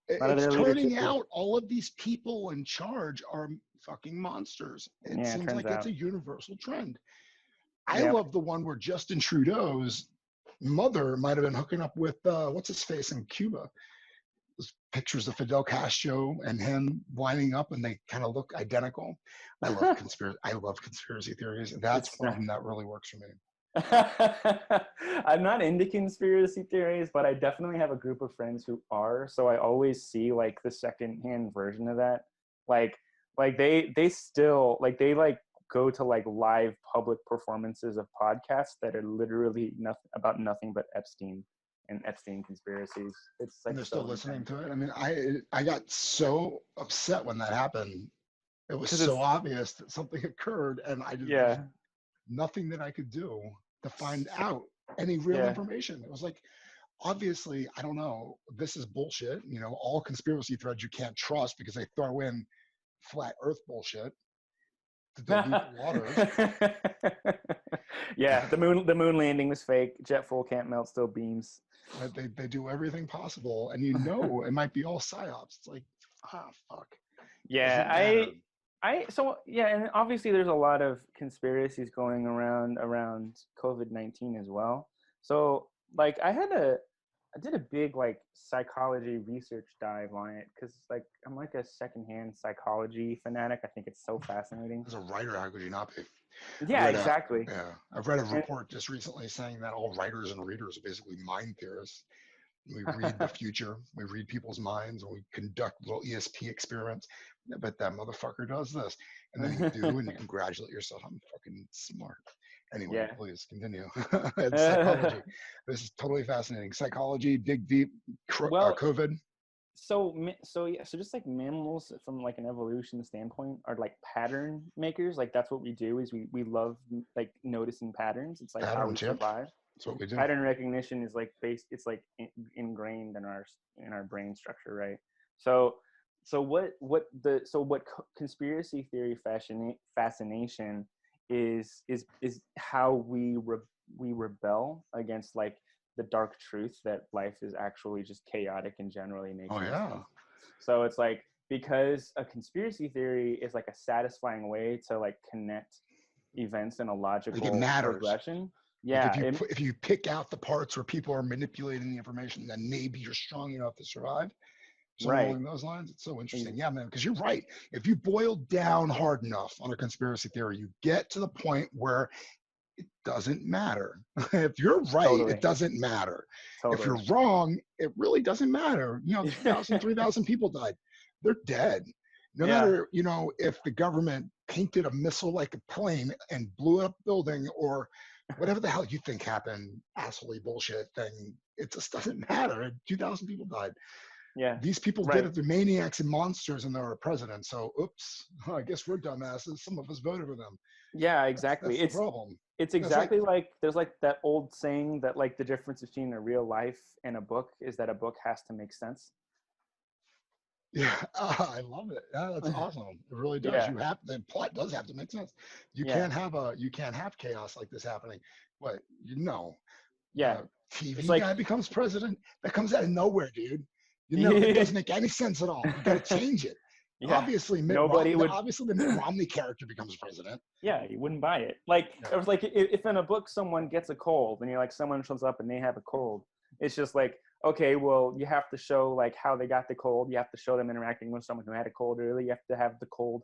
It's their turning out all of these people in charge are fucking monsters. It seems like it's a universal trend. I love the one where Justin Trudeau's mother might have been hooking up with what's his face in Cuba. There's pictures of Fidel Castro and him lining up, and they kind of look identical. I love conspiracy theories. That's one that really works for me. I'm not into conspiracy theories, but I definitely have a group of friends who are. So I always see like the secondhand version of that. Like they still go to like live public performances of podcasts that are literally nothing but Epstein and Epstein conspiracies. It's like, and they're still listening to it. I mean, I got so upset when that happened. It was so obvious that something occurred, and I just nothing that I could do to find out any real information. It was like, obviously, I don't know. This is bullshit. All conspiracy threads you can't trust because they throw in flat Earth bullshit to dilute the waters. Yeah, the moon landing was fake. Jet fuel can't melt steel beams. They do everything possible, and it might be all psyops. It's like, fuck. Yeah, And obviously there's a lot of conspiracies going around COVID-19 as well. So like I did a big like psychology research dive on it because like I'm like a secondhand psychology fanatic. I think it's so fascinating. As a writer, how could you not be? Yeah, exactly. I've read a And, report just recently saying that all writers and readers are basically mind theorists. We read the future, we read people's minds, and we conduct little ESP experiments. I bet that motherfucker does this. And then you do, and you congratulate yourself. I'm fucking smart. Anyway, yeah. please continue. It's psychology. This is totally fascinating. Psychology, dig deep, Well, COVID. so just like mammals from like an evolution standpoint are like pattern makers. Like that's what we do is we love like noticing patterns. It's like how we Patterns, yeah. survive. That's what we do. Pattern recognition is like it's like ingrained in our brain structure, right? So conspiracy theory fascination is how we rebel against like the dark truth that life is actually just chaotic and generally makes Oh, no yeah. sense. So it's like because a conspiracy theory is like a satisfying way to like connect events in a logical Like it matters. progression. Like Yeah, if you pick out the parts where people are manipulating the information, then maybe you're strong enough to survive. Something right. along those lines. It's so interesting. Yeah, man, because you're right. If you boil down hard enough on a conspiracy theory, you get to the point where it doesn't matter. If you're right, Totally. it doesn't matter. Totally. If you're wrong, it really doesn't matter. 2,000, 3,000 people died. They're dead. No matter, if the government painted a missile like a plane and blew up a building or whatever the hell you think happened, assholey bullshit thing, it just doesn't matter. 2,000 people died. Yeah. These people right. did it. They're maniacs and monsters, and they're a president. So, oops, I guess we're dumbasses. Some of us voted for them. Yeah, exactly. That's the problem. It's exactly like there's like that old saying that like the difference between a real life and a book is that a book has to make sense. Yeah, I love it. Yeah, that's awesome. It really does. Yeah. The plot does have to make sense. You can't have chaos like this happening. But Yeah. TV It's like guy becomes president. That comes out of nowhere, dude. It doesn't make any sense at all. You got to change it. Yeah. Obviously, obviously the Mitt Romney character becomes president. Yeah, you wouldn't buy it. Like it was like if in a book someone gets a cold and you're like someone shows up and they have a cold, it's just like, okay, well, you have to show like how they got the cold. You have to show them interacting with someone who had a cold early. You have to have the cold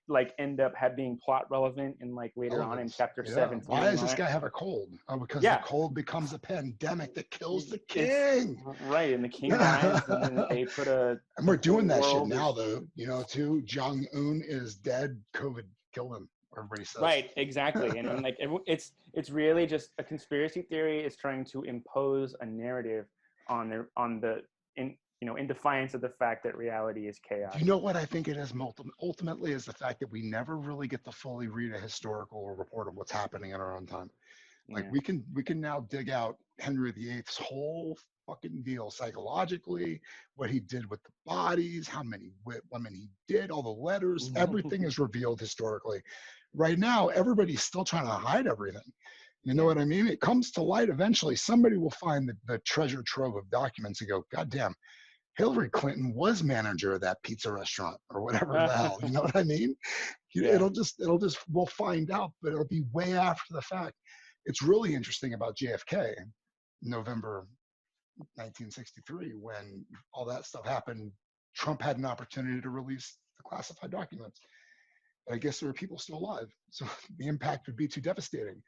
like end up being plot relevant and like later on in chapter 17. Why does this guy have a cold? Oh, because the cold becomes a pandemic that kills the king. Right, and the king dies, and then they put a. And we're doing that shit now, though. Too. Jong-un is dead. COVID killed him. Everybody says. Right, exactly, and like it's really just a conspiracy theory is trying to impose a narrative in defiance of the fact that reality is chaos. You know what I think it is ultimately is the fact that we never really get to fully read a historical report of what's happening in our own time. Like we can now dig out Henry VIII's whole fucking deal psychologically, what he did with the bodies, how many women he did, all the letters, everything is revealed historically. Right now, everybody's still trying to hide everything. You know what I mean? It comes to light eventually. Somebody will find the treasure trove of documents and go, God damn, Hillary Clinton was manager of that pizza restaurant or whatever the hell. You know what I mean? It'll just, we'll find out, but it'll be way after the fact. It's really interesting about JFK, November 1963, when all that stuff happened. Trump had an opportunity to release the classified documents. But I guess there were people still alive. So the impact would be too devastating.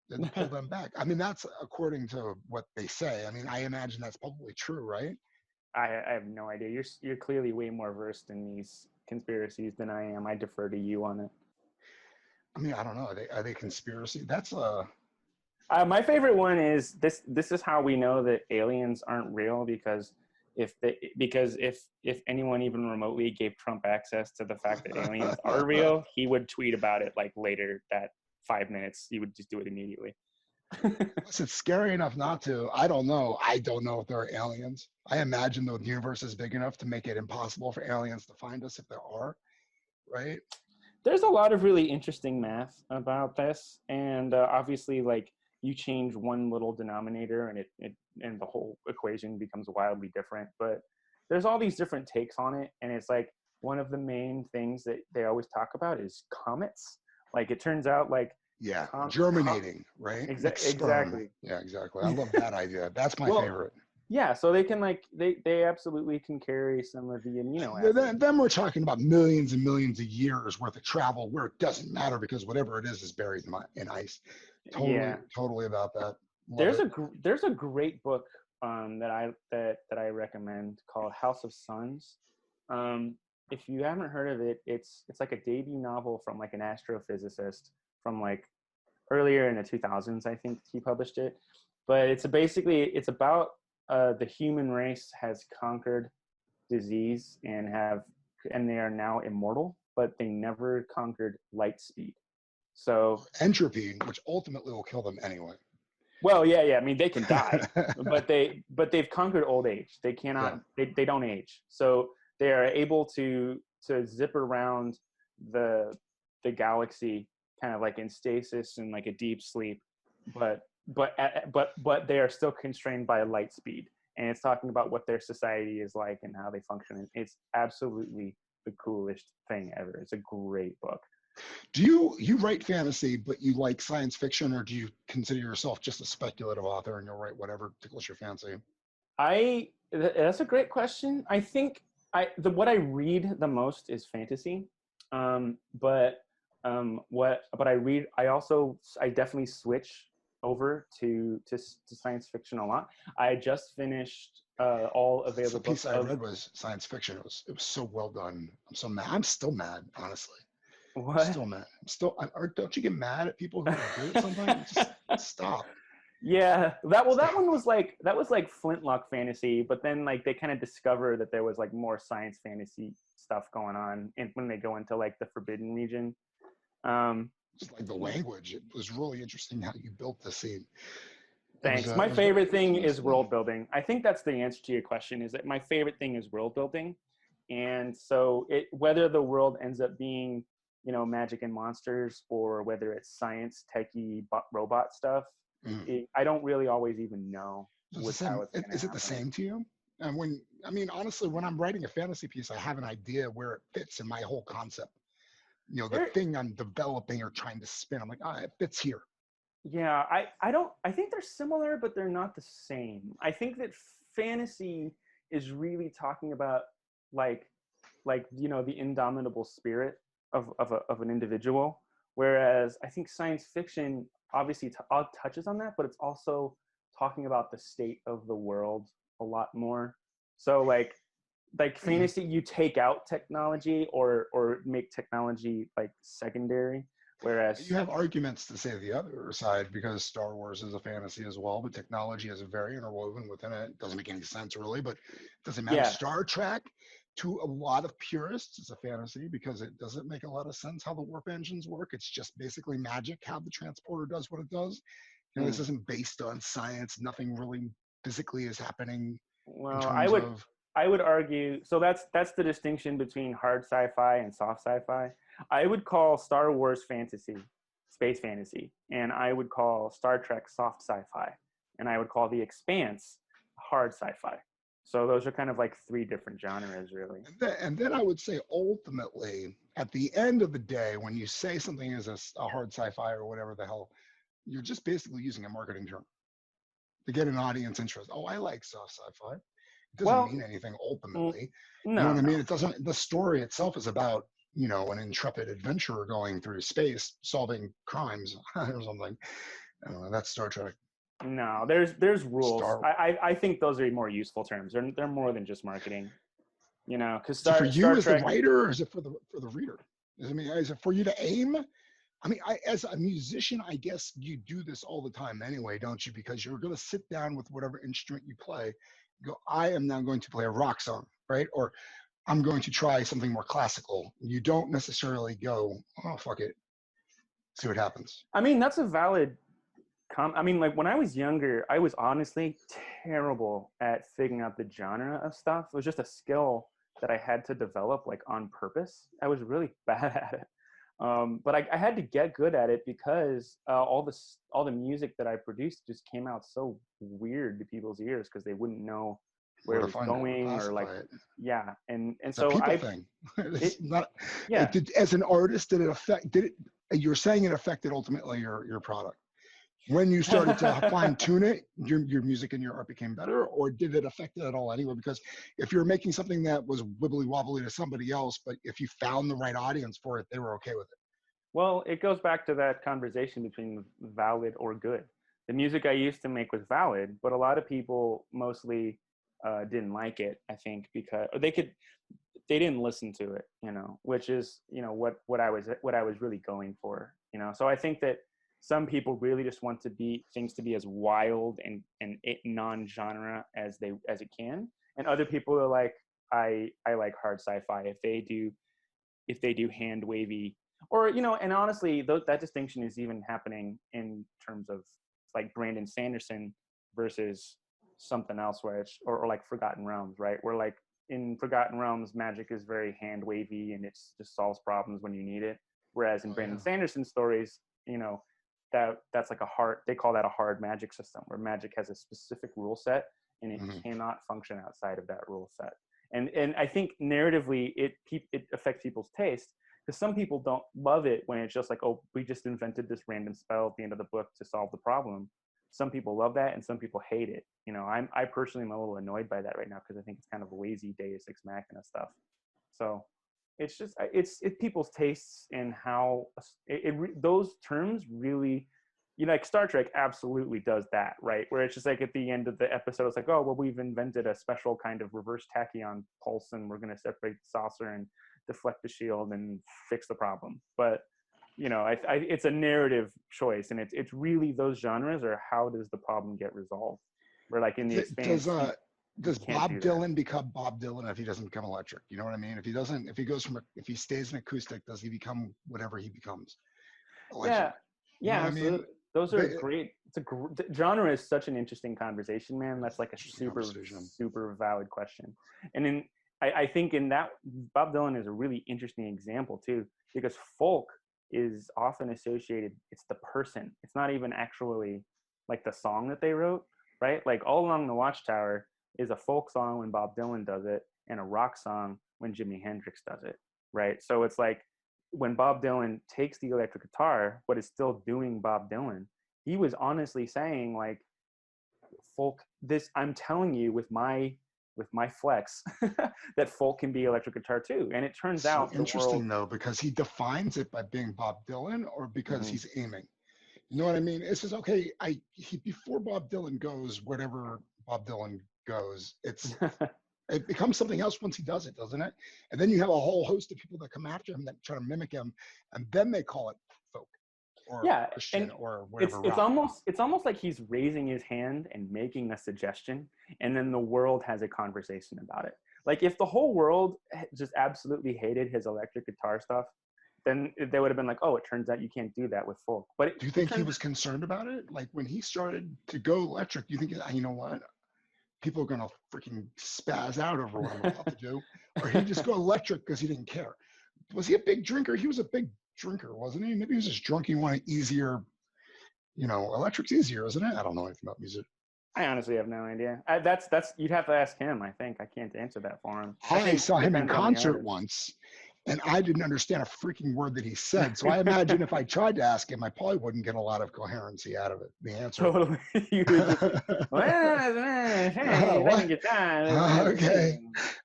Then pull them back. I mean, that's according to what they say. I mean, I imagine that's probably true, right? I have no idea. You're clearly way more versed in these conspiracies than I am. I defer to you on it. I mean, I don't know. Are they conspiracy? That's my favorite one is this. This is how we know that aliens aren't real because if anyone even remotely gave Trump access to the fact that aliens are real, he would tweet about it like later that 5 minutes. He would just do it immediately. It's scary enough not to. I don't know. I don't know if there are aliens. I imagine the universe is big enough to make it impossible for aliens to find us if there are, right? There's a lot of really interesting math about this, and obviously, like you change one little denominator, and the whole equation becomes wildly different. But there's all these different takes on it, and it's like one of the main things that they always talk about is comets. Like it turns out like Yeah, germinating, right? Like sperm. exactly. Yeah, exactly. I love that idea. That's my Well, favorite. yeah, so they can like they absolutely can carry some of the amino acids. Then we're talking about millions and millions of years worth of travel where it doesn't matter because whatever it is buried in ice. Totally, Yeah, totally about that. Love it. there's a great book that I recommend called House of Suns. If you haven't heard of it, it's like a debut novel from like an astrophysicist from like earlier in the 2000s. I think he published it, but it's about the human race has conquered disease and they are now immortal, but they never conquered light speed. So, Entropy, which ultimately will kill them anyway. well, yeah. I mean, they can die, but they've conquered old age. They cannot. Yeah. They don't age. So they are able to zip around the galaxy, kind of like in stasis and like a deep sleep, but they are still constrained by light speed. And it's talking about what their society is like and how they function. And it's absolutely the coolest thing ever. It's a great book. Do you write fantasy, but you like science fiction, or do you consider yourself just a speculative author and you'll write whatever tickles your fancy? That's a great question. I think what I read the most is fantasy, but I definitely switch over to science fiction a lot. I just finished all available The piece books I of read was science fiction. It was so well done. I'm so mad. I'm still mad, honestly. I'm what? still mad. Or don't you get mad at people who are good at something? Just stop. Yeah, that Stop. one was like Flintlock fantasy, but then like they kind of discover that there was like more science fantasy stuff going on, and when they go into like the forbidden region. Just like the language, it was really interesting how you built the scene. Thanks. It My was very, favorite it was thing is nicely. world building. I think that's the answer to your question. Is that my favorite thing is world building, and so whether the world ends up being magic and monsters or whether it's science techie robot stuff, Mm. I don't really always even know So it's the how same. it's going to Is it the happen. same to you? And honestly, when I'm writing a fantasy piece, I have an idea where it fits in my whole concept. The There, thing I'm developing or trying to spin. I'm like, it fits here. yeah, I think they're similar, but they're not the same. I think that fantasy is really talking about like the indomitable spirit of an individual, whereas I think science fiction obviously touches on that, but it's also talking about the state of the world a lot more. So like fantasy, you take out technology or make technology like secondary, You whereas have arguments to say the other side because Star Wars is a fantasy as well, but technology is very interwoven within it. It doesn't make any sense really, but it doesn't matter. yeah, Star Trek, to a lot of purists, is a fantasy because it doesn't make a lot of sense how the warp engines work. It's just basically magic how the transporter does what it does. This isn't based on science. Nothing really physically is happening in well, terms of. I would argue, so that's the distinction between hard sci-fi and soft sci-fi. I would call Star Wars fantasy, space fantasy, and I would call Star Trek soft sci-fi, and I would call The Expanse hard sci-fi. So those are kind of like three different genres, really. And then I would say ultimately, at the end of the day, when you say something is a hard sci-fi or whatever the hell, you're just basically using a marketing term to get an audience interest. Oh, I like soft sci-fi. It doesn't Well, mean anything ultimately. You know no, what I no. mean? It doesn't. The story itself is about an intrepid adventurer going through space solving crimes or something. I don't know, that's Star Trek. No, there's rules. Star. I think those are more useful terms. They're more than just marketing, because Is it for you Star as the Trek. writer, or is it for the reader? Is it for you to aim? I mean, as a musician, I guess you do this all the time anyway, don't you? Because you're going to sit down with whatever instrument you play, go, I am now going to play a rock song, right? Or I'm going to try something more classical. You don't necessarily go, oh, fuck it, see what happens. I mean, that's a valid I mean, like when I was younger, I was honestly terrible at figuring out the genre of stuff. It was just a skill that I had to develop like on purpose. I was really bad at it. But I had to get good at it because all the music that I produced just came out so weird to people's ears because they wouldn't know where Or it to was find it, or going, or like, classify it. yeah. And It's a so people thing. it, It's not. yeah. As an artist, did it affect? Did it? You're saying it affected ultimately your product when you started to fine tune it. Your music and your art became better, or did it affect it at all anyway? Because if you're making something that was wibbly wobbly to somebody else, but if you found the right audience for it, they were okay with it. Well, it goes back to that conversation between valid or good. The music I used to make was valid, but a lot of people mostly didn't like it, I think, because or they didn't listen to it, you know, which is, you know, what I was really going for, you know. So I think that some people really just want things to be as wild and non-genre as it can, and other people are like, I like hard sci-fi. If they do hand wavy, or, you know, and honestly, that distinction is even happening in terms of like Brandon Sanderson versus something else, where it's or like Forgotten Realms, right? Where like in Forgotten Realms, magic is very hand wavy and it's just solves problems when you need it. Whereas in Brandon Sanderson's stories, you know, that's like they call that a hard magic system, where magic has a specific rule set and it cannot function outside of that rule set. And I think narratively it affects people's taste, because some people don't love it when it's just like, oh, we just invented this random spell at the end of the book to solve the problem. Some people love that and some people hate it. You know, I personally am a little annoyed by that right now, because I think it's kind of a lazy Deus Ex Machina stuff. So it's just it's people's tastes and how those terms really, you know, like Star Trek absolutely does that, right? Where it's just like at the end of the episode, it's like, oh, well, we've invented a special kind of reverse tachyon pulse and we're going to separate the saucer and deflect the shield and fix the problem. But, you know, it's a narrative choice, and it's really those genres, or how does the problem get resolved? Where like in The Expanse, Does Bob Dylan become Bob Dylan if he doesn't become electric? You know what I mean? If he stays an acoustic, does he become whatever he becomes? Electric. Yeah, You know what absolutely. I mean? Those are great. Genre is such an interesting conversation, man. That's like a super valid question. And I think in that, Bob Dylan is a really interesting example too, because folk is often associated, it's the person. It's not even actually like the song that they wrote, right? Like All Along the Watchtower is a folk song when Bob Dylan does it, and a rock song when Jimi Hendrix does it, right? So it's like when Bob Dylan takes the electric guitar, but is still doing Bob Dylan, he was honestly saying like, folk, I'm telling you with my flex that folk can be electric guitar too. And it turns out the interesting world, though, because he defines it by being Bob Dylan, or because he's aiming. You know what I mean? It's just okay. Before Bob Dylan goes whatever Bob Dylan goes, it becomes something else once he does it, doesn't it? And then you have a whole host of people that come after him that try to mimic him, and then they call it folk or Christian or whatever. It's almost like he's raising his hand and making a suggestion, and then the world has a conversation about it. Like if the whole world just absolutely hated his electric guitar stuff, then they would have been like, oh, it turns out you can't do that with folk. But do you think he was concerned about it? Like when he started to go electric, do you think, you know what, people are gonna freaking spaz out over what I'm about to do? Or he just go electric because he didn't care? Was he a big drinker? He was a big drinker, wasn't he? Maybe he was just drunk. He wanted easier, you know, electric's easier, isn't it? I don't know anything about music. I honestly have no idea. That's you'd have to ask him. I think I can't answer that for him. I saw him in concert once, and I didn't understand a freaking word that he said. So I imagine if I tried to ask him, I probably wouldn't get a lot of coherency out of it. The answer. Totally. You would just,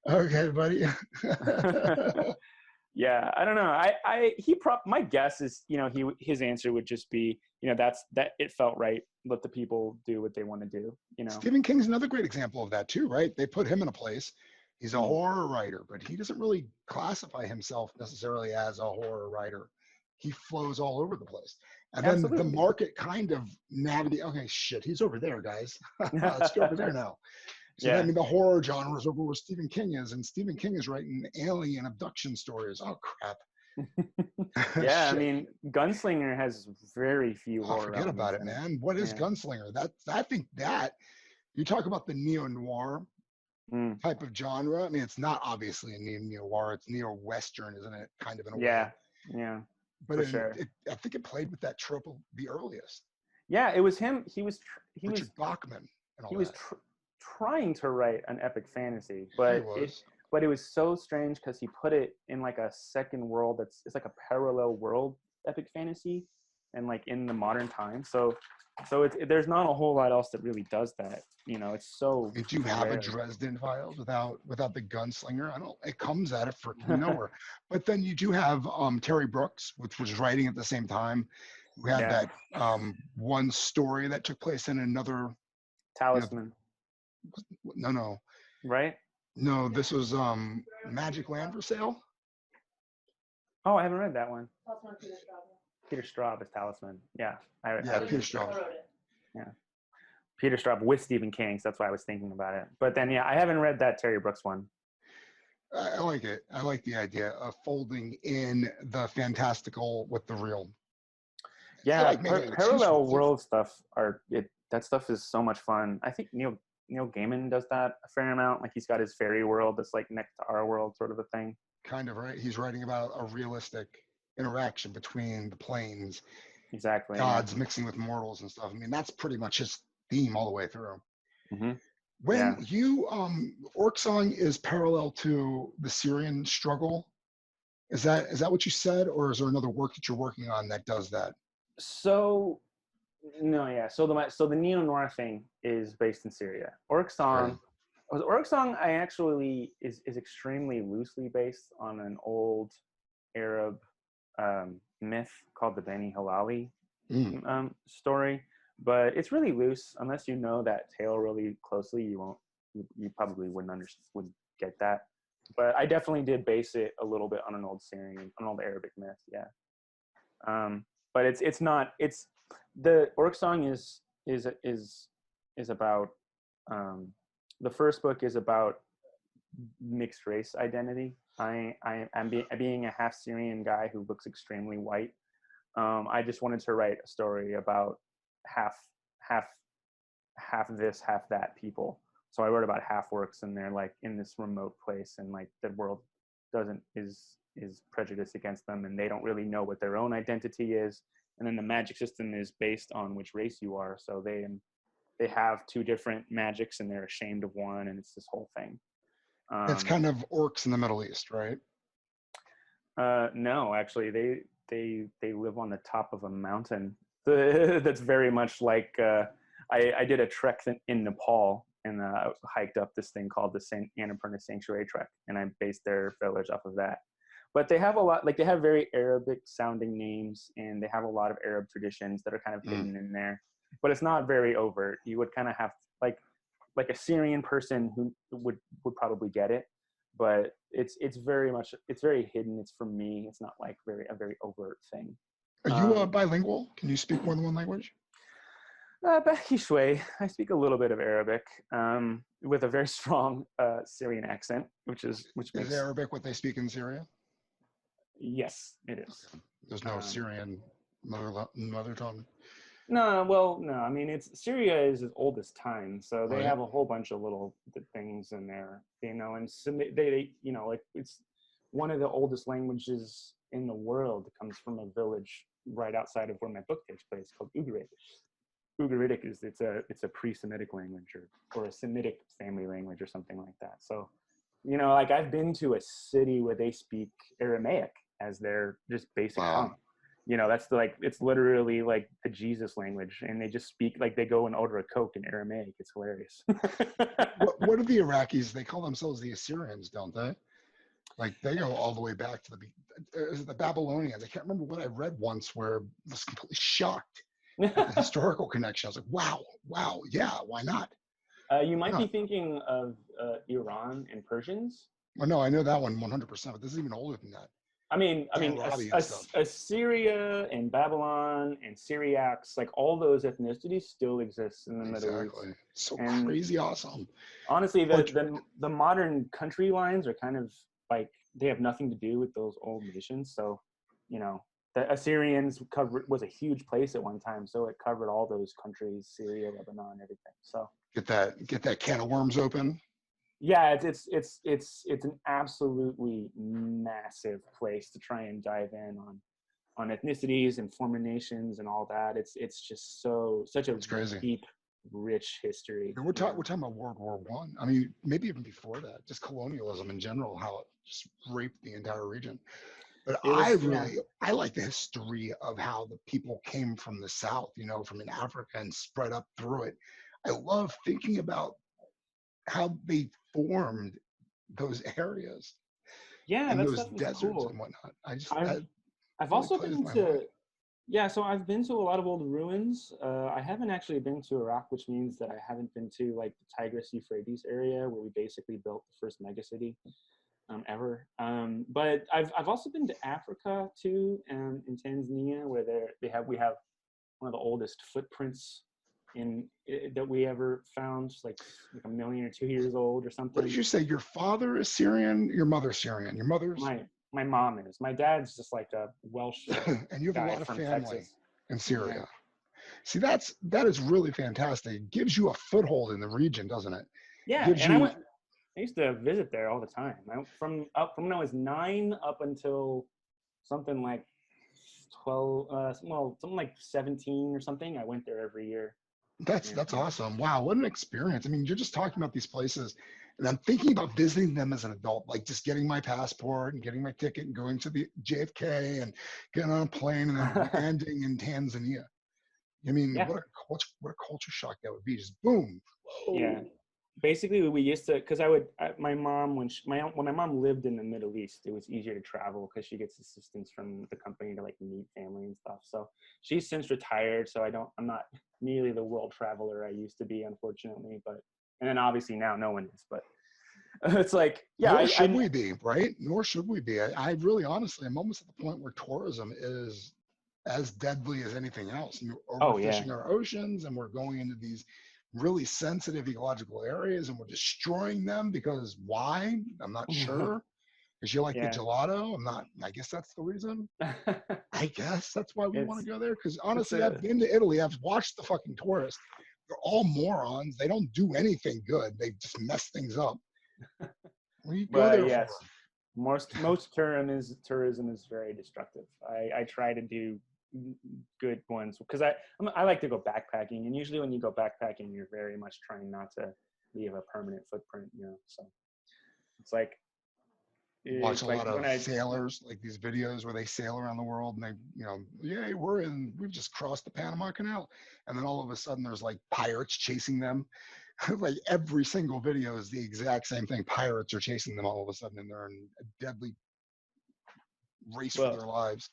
okay, buddy. Yeah, I don't know. My guess is, you know, his answer would just be, you know, that it felt right. Let the people do what they want to do. You know, Stephen King's another great example of that too, right? They put him in a place. He's a horror writer, but he doesn't really classify himself necessarily as a horror writer. He flows all over the place. And then the market kind of navigate. Okay, shit, he's over there, guys. Let's go over there now. So I mean, the horror genre is over where Stephen King is, and Stephen King is writing alien abduction stories. Oh crap. Yeah, I mean, Gunslinger has very few horror. Forget about it, man. What is Gunslinger? I think that you talk about the neo-noir type of genre. I mean, it's not obviously a neo-noir. It's neo-western, isn't it? Kind of in a way. Yeah. But I think it played with that trope the earliest. Yeah, it was him. He was Richard Bachman. And all he was trying to write an epic fantasy, He but was. it was so strange because he put it in like a second world it's like a parallel world epic fantasy, and like in the modern time. So there's not a whole lot else that really does that. It's so Do you have a rare. Dresden Files without the gunslinger? I don't. It comes out of freaking nowhere. But then you do have Terry Brooks, which was writing at the same time. We had Yeah, that one story that took place in another. You know, Talisman, no, right? no. This was Magic Land for Sale. Oh, I haven't read that one. Peter Straub is Talisman. Yeah, Yeah, I was. Peter Strauss. Yeah, Peter Straub with Stephen King. So that's why I was thinking about it. But then, yeah, I haven't read that Terry Brooks one. I like it. I like the idea of folding in the fantastical with the real. I Yeah, like making an excuse for parallel it too. world stuff that stuff is so much fun. I think Neil Gaiman does that a fair amount. Like he's got his fairy world that's like next to our world, sort of a thing. Kind of, right. He's writing about a realistic interaction between the planes, Exactly. gods mixing with mortals and stuff. I mean, that's pretty much his theme all the way through. Yeah. When Yeah. you Orc Song is parallel to the Syrian struggle. Is that what you said, or is there another work that you're working on that does that? So no, yeah. So the neo noir thing is based in Syria. Orc Okay. Song, I actually is extremely loosely based on an old Arab myth called the Beni Halali Mm. story, but it's really loose. Unless you know that tale really closely, you probably wouldn't get that. But I definitely did base it a little bit on an old Arabic myth. Yeah. But it's the Orc Song is about the first book is about mixed race identity. I'm being a half Syrian guy who looks extremely white. I just wanted to write a story about half half half this, half that people. So I wrote about half orcs, and they're like in this remote place, and like the world is prejudiced against them, and they don't really know what their own identity is. And then the magic system is based on which race you are. So they have two different magics, and they're ashamed of one, and it's this whole thing. It's kind of orcs in the Middle East, right? No, actually, they live on the top of a mountain. That's very much like I did a trek in Nepal, and hiked up this thing called the Annapurna Sanctuary Trek, and I based their village off of that. But they have a lot, like they have very Arabic sounding names, and they have a lot of Arab traditions that are kind of hidden in there. But it's not very overt. You would kind of have like a Syrian person who would probably get it, but it's very hidden. It's from me. It's not like a very overt thing. Are you bilingual? Can you speak more than one language? Becky Shway, I speak a little bit of Arabic with a very strong Syrian accent, which Is makes Arabic what they speak in Syria? yes, it is. Okay. There's no Syrian mother tongue. No, well, no. I mean, Syria is as old as time, so they Right. have a whole bunch of little things in there, and they like it's one of the oldest languages in the world. It comes from a village right outside of where my book takes place called Ugaritic. Ugaritic it's a pre-Semitic language or a Semitic family language or something like that. So, like I've been to a city where they speak Aramaic as their just basic tongue. That's it's literally like the Jesus language, and they just speak like they go and order a Coke in Aramaic. It's hilarious. What are the Iraqis? They call themselves the Assyrians, don't they? Like they go all the way back to the Babylonians. I can't remember what I read once where I was completely shocked at the historical connection. I was like, wow, yeah, why not? You might be thinking of Iran and Persians. Well, no, I know that one 100%, but this is even older than that. I mean, Assyria and Babylon and Syriacs, like all those ethnicities still exist in the Middle East. Exactly. So crazy awesome. Honestly, the modern country lines are kind of like they have nothing to do with those old nations. So, the Assyrians was a huge place at one time, so it covered all those countries, Syria, Lebanon, everything. So get that can of worms open. Yeah, it's an absolutely massive place to try and dive in on ethnicities and former nations and all that. It's just such a It's crazy. deep rich history. And we're talking about World War One. I mean, maybe even before that, just colonialism in general, how it just raped the entire region. But It was, yeah, I like the history of how the people came from the South, from in Africa and spread up through it. I love thinking about how they formed those areas yeah, and that those stuff is deserts and cool. whatnot. I've That I've really also plays with been my mind. to, yeah, so I've been to a lot of old ruins. I haven't actually been to Iraq, which means that I haven't been to like the Tigris Euphrates area where we basically built the first megacity ever. But I've also been to Africa too, in Tanzania, where we have one of the oldest footprints that we ever found, like 1 million or 2 years old or What did something. you say? Your father is Syrian, your mother's Syrian, your mother's, My mom is. My dad's just like a Welsh and you have a guy lot of from family Texas. in Yeah. Syria. See, that is really fantastic. It gives you a foothold in the region, doesn't it? It Yeah, gives and you I used to visit there all the time. From when I was 9 up until something like 12, well, something like 17 or something. I went there every year. that's And awesome. Wow, what an experience. I mean, you're just talking about these places, and I'm thinking about visiting them as an adult, like just getting my passport and getting my ticket and going to the JFK and getting on a plane and then landing in Tanzania. I mean, yeah, what a culture shock that would be. Just boom. yeah. Whoa. Basically, we used to, because my mom, when my mom lived in the Middle East, it was easier to travel because she gets assistance from the company to like meet family and stuff. So she's since retired, so I'm not nearly the world traveler I used to be, unfortunately. But and then obviously now no one is. But it's like, yeah, Nor should we be, right? Nor should we be. I really, honestly, I'm almost at the point where tourism is as deadly as anything else. And we're oh yeah, overfishing our oceans and we're going into these really sensitive ecological areas and we're destroying them because why? I'm not sure. Because you like the yeah. gelato? I guess that's the reason. I guess that's why we want it's to go there. Because it's honestly, I've a been to Italy. I've watched the fucking tourists. They're all morons. They don't do anything good. They just mess things up. What do you go but there for? yes, most tourism is very destructive. I try to do good ones because I like to go backpacking, and usually when you go backpacking, you're very much trying not to leave a permanent footprint. So it's like Watch a lot when of I sailors, like these videos where they sail around the world and yeah, we've just crossed the Panama Canal. And then all of a sudden there's like pirates chasing them. Like every single video is the exact same thing. Pirates are chasing them all of a sudden and they're in a deadly race for well their lives.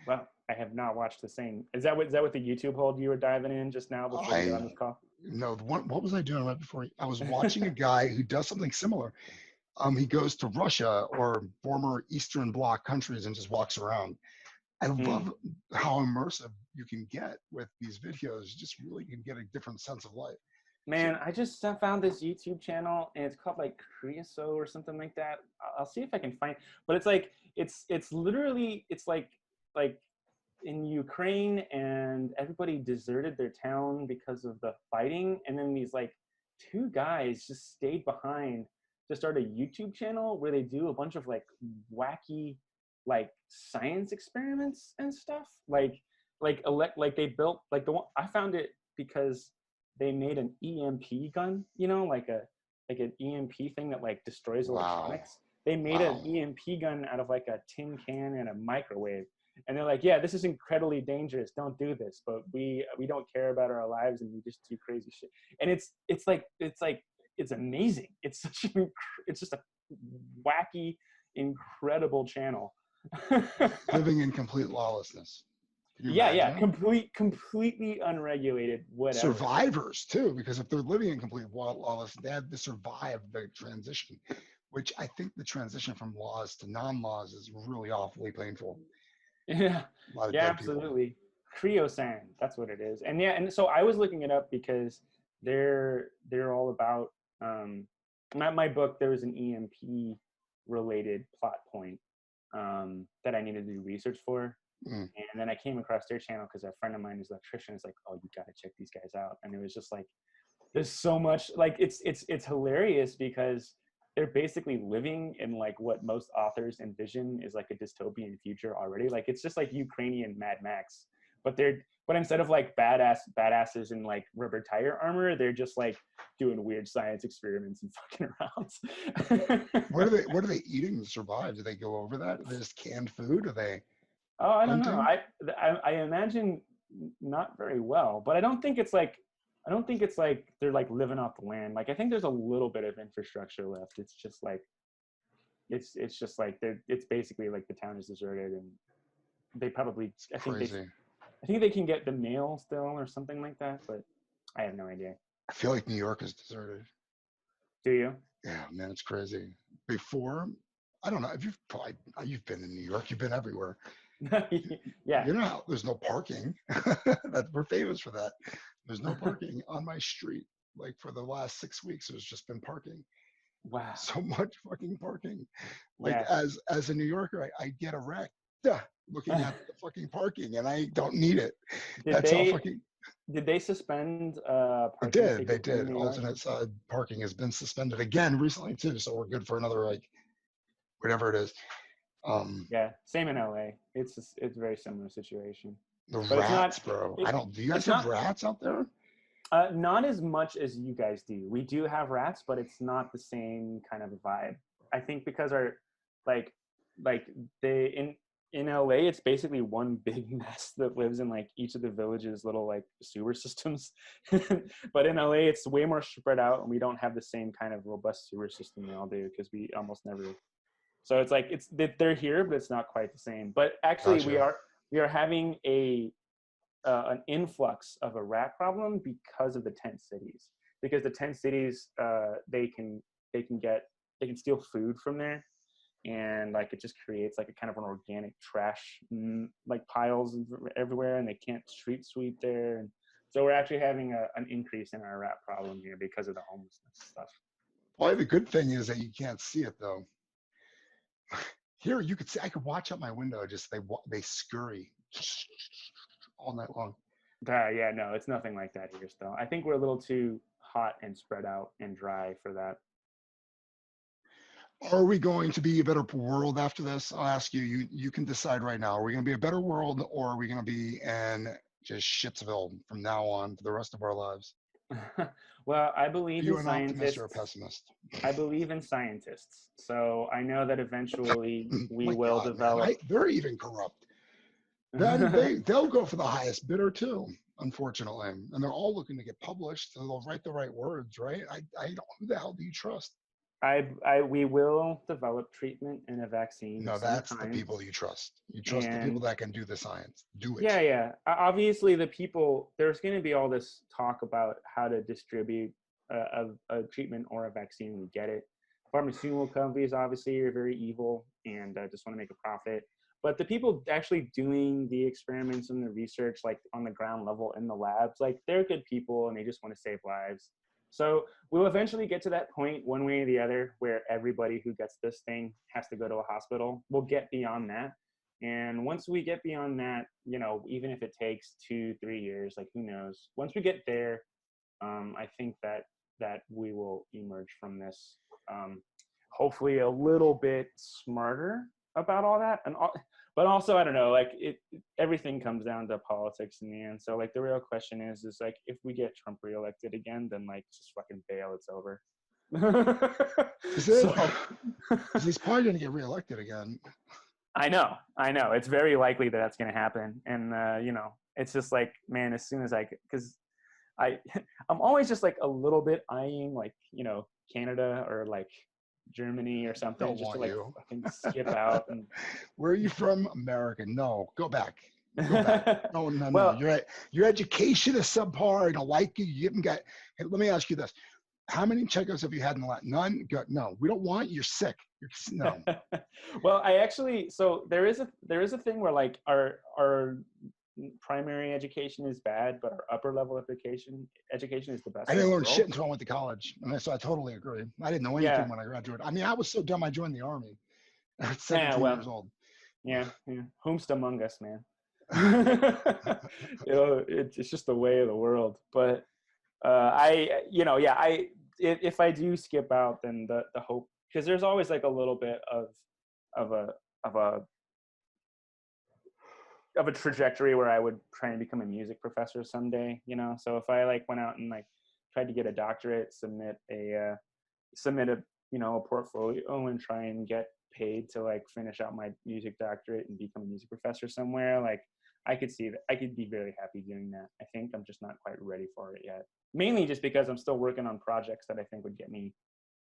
well I have not watched the same. Is that what the YouTube hole you were diving in just now before we got on I this call? know what was I doing right before? I was watching a guy who does something similar. He goes to Russia or former Eastern Bloc countries and just walks around. I Mm. love how immersive you can get with these videos. You just really can get a different sense of life. So, Man, I just found this YouTube channel and it's called like Creoso or something like that. I'll see if I can find. But it's like it's literally like in Ukraine and everybody deserted their town because of the fighting, and then these like two guys just stayed behind to start a YouTube channel where they do a bunch of like wacky like science experiments and stuff. Like they built like the one I found it because they made an EMP gun, like an EMP thing that like destroys wow, electronics. They made an wow. EMP gun out of like a tin can and a microwave. And they're like, yeah, this is incredibly dangerous. Don't do this. But we don't care about our lives and we just do crazy shit. And it's amazing. It's just a wacky, incredible channel. Living in complete lawlessness. Can you Yeah, imagine? completely unregulated, whatever. Survivors too, because if they're living in complete lawlessness, they had to survive the transition, which I think the transition from laws to non-laws is really awfully painful. Yeah, A lot of yeah, dead people. absolutely. Creo that's what it is. And yeah, and so I was looking it up because they're all about my book. There was an EMP related plot point that I needed to do research for, Mm. and then I came across their channel because a friend of mine is an electrician. Is like, oh, you got to check these guys out, and it was just like there's so much like it's hilarious because they're basically living in like what most authors envision is like a dystopian future already. Like it's just like Ukrainian Mad Max, but instead of like badasses in like rubber tire armor, they're just like doing weird science experiments and fucking around. What are they eating to survive? Do they go over that? Are they just canned food? Are they Oh, I don't know. hunting? I imagine not very well, but I don't think it's like they're like living off the land. Like I think there's a little bit of infrastructure left. It's just like it's just like it's basically like the town is deserted, and they probably Crazy. I think they can get the mail still or something like that, but I have no idea. I feel like New York is deserted. Do you? Yeah, man, it's crazy. Before, I don't know if you've been in New York. You've been everywhere. Yeah. You know, there's no parking. That we're famous for that. There's no parking on my street. Like for the last 6 weeks, there's just been parking. Wow. So much fucking parking. Like Yeah. as a New Yorker, I get erect looking at the fucking parking, and I don't need it. That's how fucking. Did they suspend They parking did. They tickets in did. New York? Alternate side parking has been suspended again recently too. So we're good for another like whatever it is. Yeah, same in LA. It's a very similar situation. The But it's not rats, bro. it, Do you guys it's have not rats out there? not as much as you guys do. We do have rats, but it's not the same kind of vibe. I think because our like they in LA, it's basically one big mess that lives in like each of the villages' little like sewer systems. But in LA, it's way more spread out, and we don't have the same kind of robust sewer system they all do because we almost never. So it's like they're here, but it's not quite the same. But actually, Gotcha. we are having an influx of a rat problem because of the tent cities. Because the tent cities, they can steal food from there, and like it just creates like a kind of an organic trash like piles everywhere, and they can't street sweep there. And so we're actually having an increase in our rat problem here because of the homelessness stuff. Probably the good thing is that you can't see it though. Here you could see. I could watch out my window. Just they scurry all night long. Yeah, no, it's nothing like that here still. I think we're a little too hot and spread out and dry for that. Are we going to be a better world after this? I'll ask you. You can decide right now. Are we going to be a better world, or are we going to be in just Shitsville from now on for the rest of our lives? Well, I Are believe you in an optimist or a scientists. pessimist? I believe in scientists. So I know that eventually we My will God, man, develop. they're even corrupt. Then they'll go for the highest bidder too, unfortunately, and they're all looking to get published. So they'll write the right words, right? I don't. Who the hell do you trust? We will develop treatment and a vaccine of No, some that's the kind. people you trust. You trust the people And that can do the science. Do it. yeah. Obviously, there's going to be all this talk about how to distribute a treatment or a vaccine. We get it. Pharmaceutical companies obviously are very evil and just want to make a profit. But the people actually doing the experiments and the research, like on the ground level in the labs, like they're good people and they just want to save lives. So we'll eventually get to that point one way or the other where everybody who gets this thing has to go to a hospital. We'll get beyond that. And once we get beyond that, even if it takes 2-3 years, like who knows? Once we get there, I think that we will emerge from this, hopefully a little bit smarter about all that. But also, I don't know, like everything comes down to politics in the end. So like the real question is like, if we get Trump reelected again, then like just fucking bail, it's over. Is it? Because he's probably going to get reelected again. I know. It's very likely that that's going to happen. And, it's just like, man, as soon as because I'm always just like a little bit eyeing like, Canada or like Germany or something, Don't just to want like you. fucking skip out. And Where are you from? America. No, go back. Go back. No. Well, Your education is subpar. I don't like you. You haven't got. Hey, let me ask you this: how many checkups have you had in the last? None. No, we don't want you. You're sick. No. Well, so there is a thing where like our primary education is bad, but our upper level education is the best. I didn't in the learn world. shit until I went to college, and so I totally agree. I didn't know anything when I graduated. I mean, I was so dumb. I joined the army at 17 years old. Yeah. Whomst among us, man. It's just the way of the world. But if I do skip out, then the hope, because there's always like a little bit of a of a trajectory where I would try and become a music professor someday, you know? So if I like went out and like tried to get a doctorate, submit a, you know, a portfolio and try and get paid to like finish out my music doctorate and become a music professor somewhere, like I could see that. I could be very happy doing that. I think I'm just not quite ready for it yet. Mainly just because I'm still working on projects that I think would get me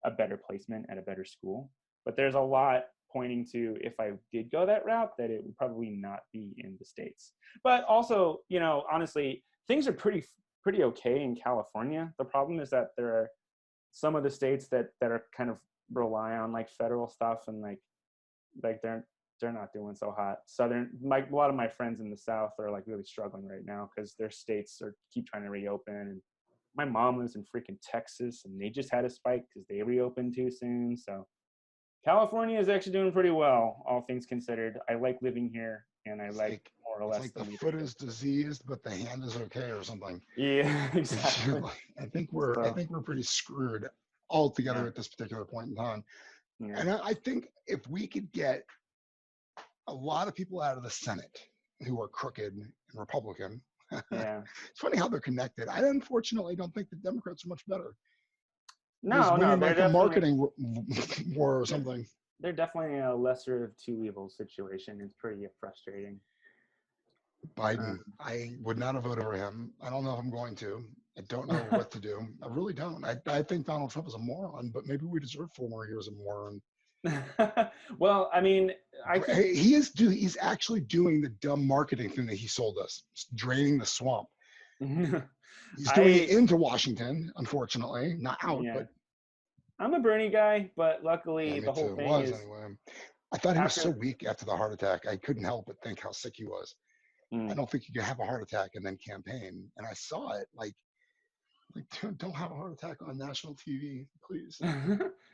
a better placement at a better school. But there's a lot pointing to, if I did go that route, that it would probably not be in the States. But also, you know, honestly, things are pretty okay in California. The problem is that there are some of the states that are kind of rely on like federal stuff, and like they're not doing so hot. A lot of my friends in the South are like really struggling right now because their states keep trying to reopen. And my mom lives in freaking Texas, and they just had a spike because they reopened too soon. So California is actually doing pretty well, all things considered. I like living here, and I like more or less. It's like the foot is diseased, but the hand is okay, or something. Yeah, exactly. I think we're pretty screwed altogether at this particular point in time. Yeah. And I think if we could get a lot of people out of the Senate who are crooked and Republican, yeah, it's funny how they're connected. I unfortunately don't think the Democrats are much better. No, they're like a marketing war or something. They're definitely a lesser of two evils situation. It's pretty frustrating. Biden, I would not have voted for him. I don't know if I'm going to. I don't know what to do. I really don't. I think Donald Trump is a moron, but maybe we deserve 4 more years of moron. Well, I mean, he's actually doing the dumb marketing thing that he sold us, draining the swamp. He's doing it into Washington, unfortunately, not out. Yeah. But I'm a Bernie guy, but luckily the whole thing is. Anyway. I thought he was so weak after the heart attack. I couldn't help but think how sick he was. I don't think you can have a heart attack and then campaign. And I saw it like don't have a heart attack on national TV, please.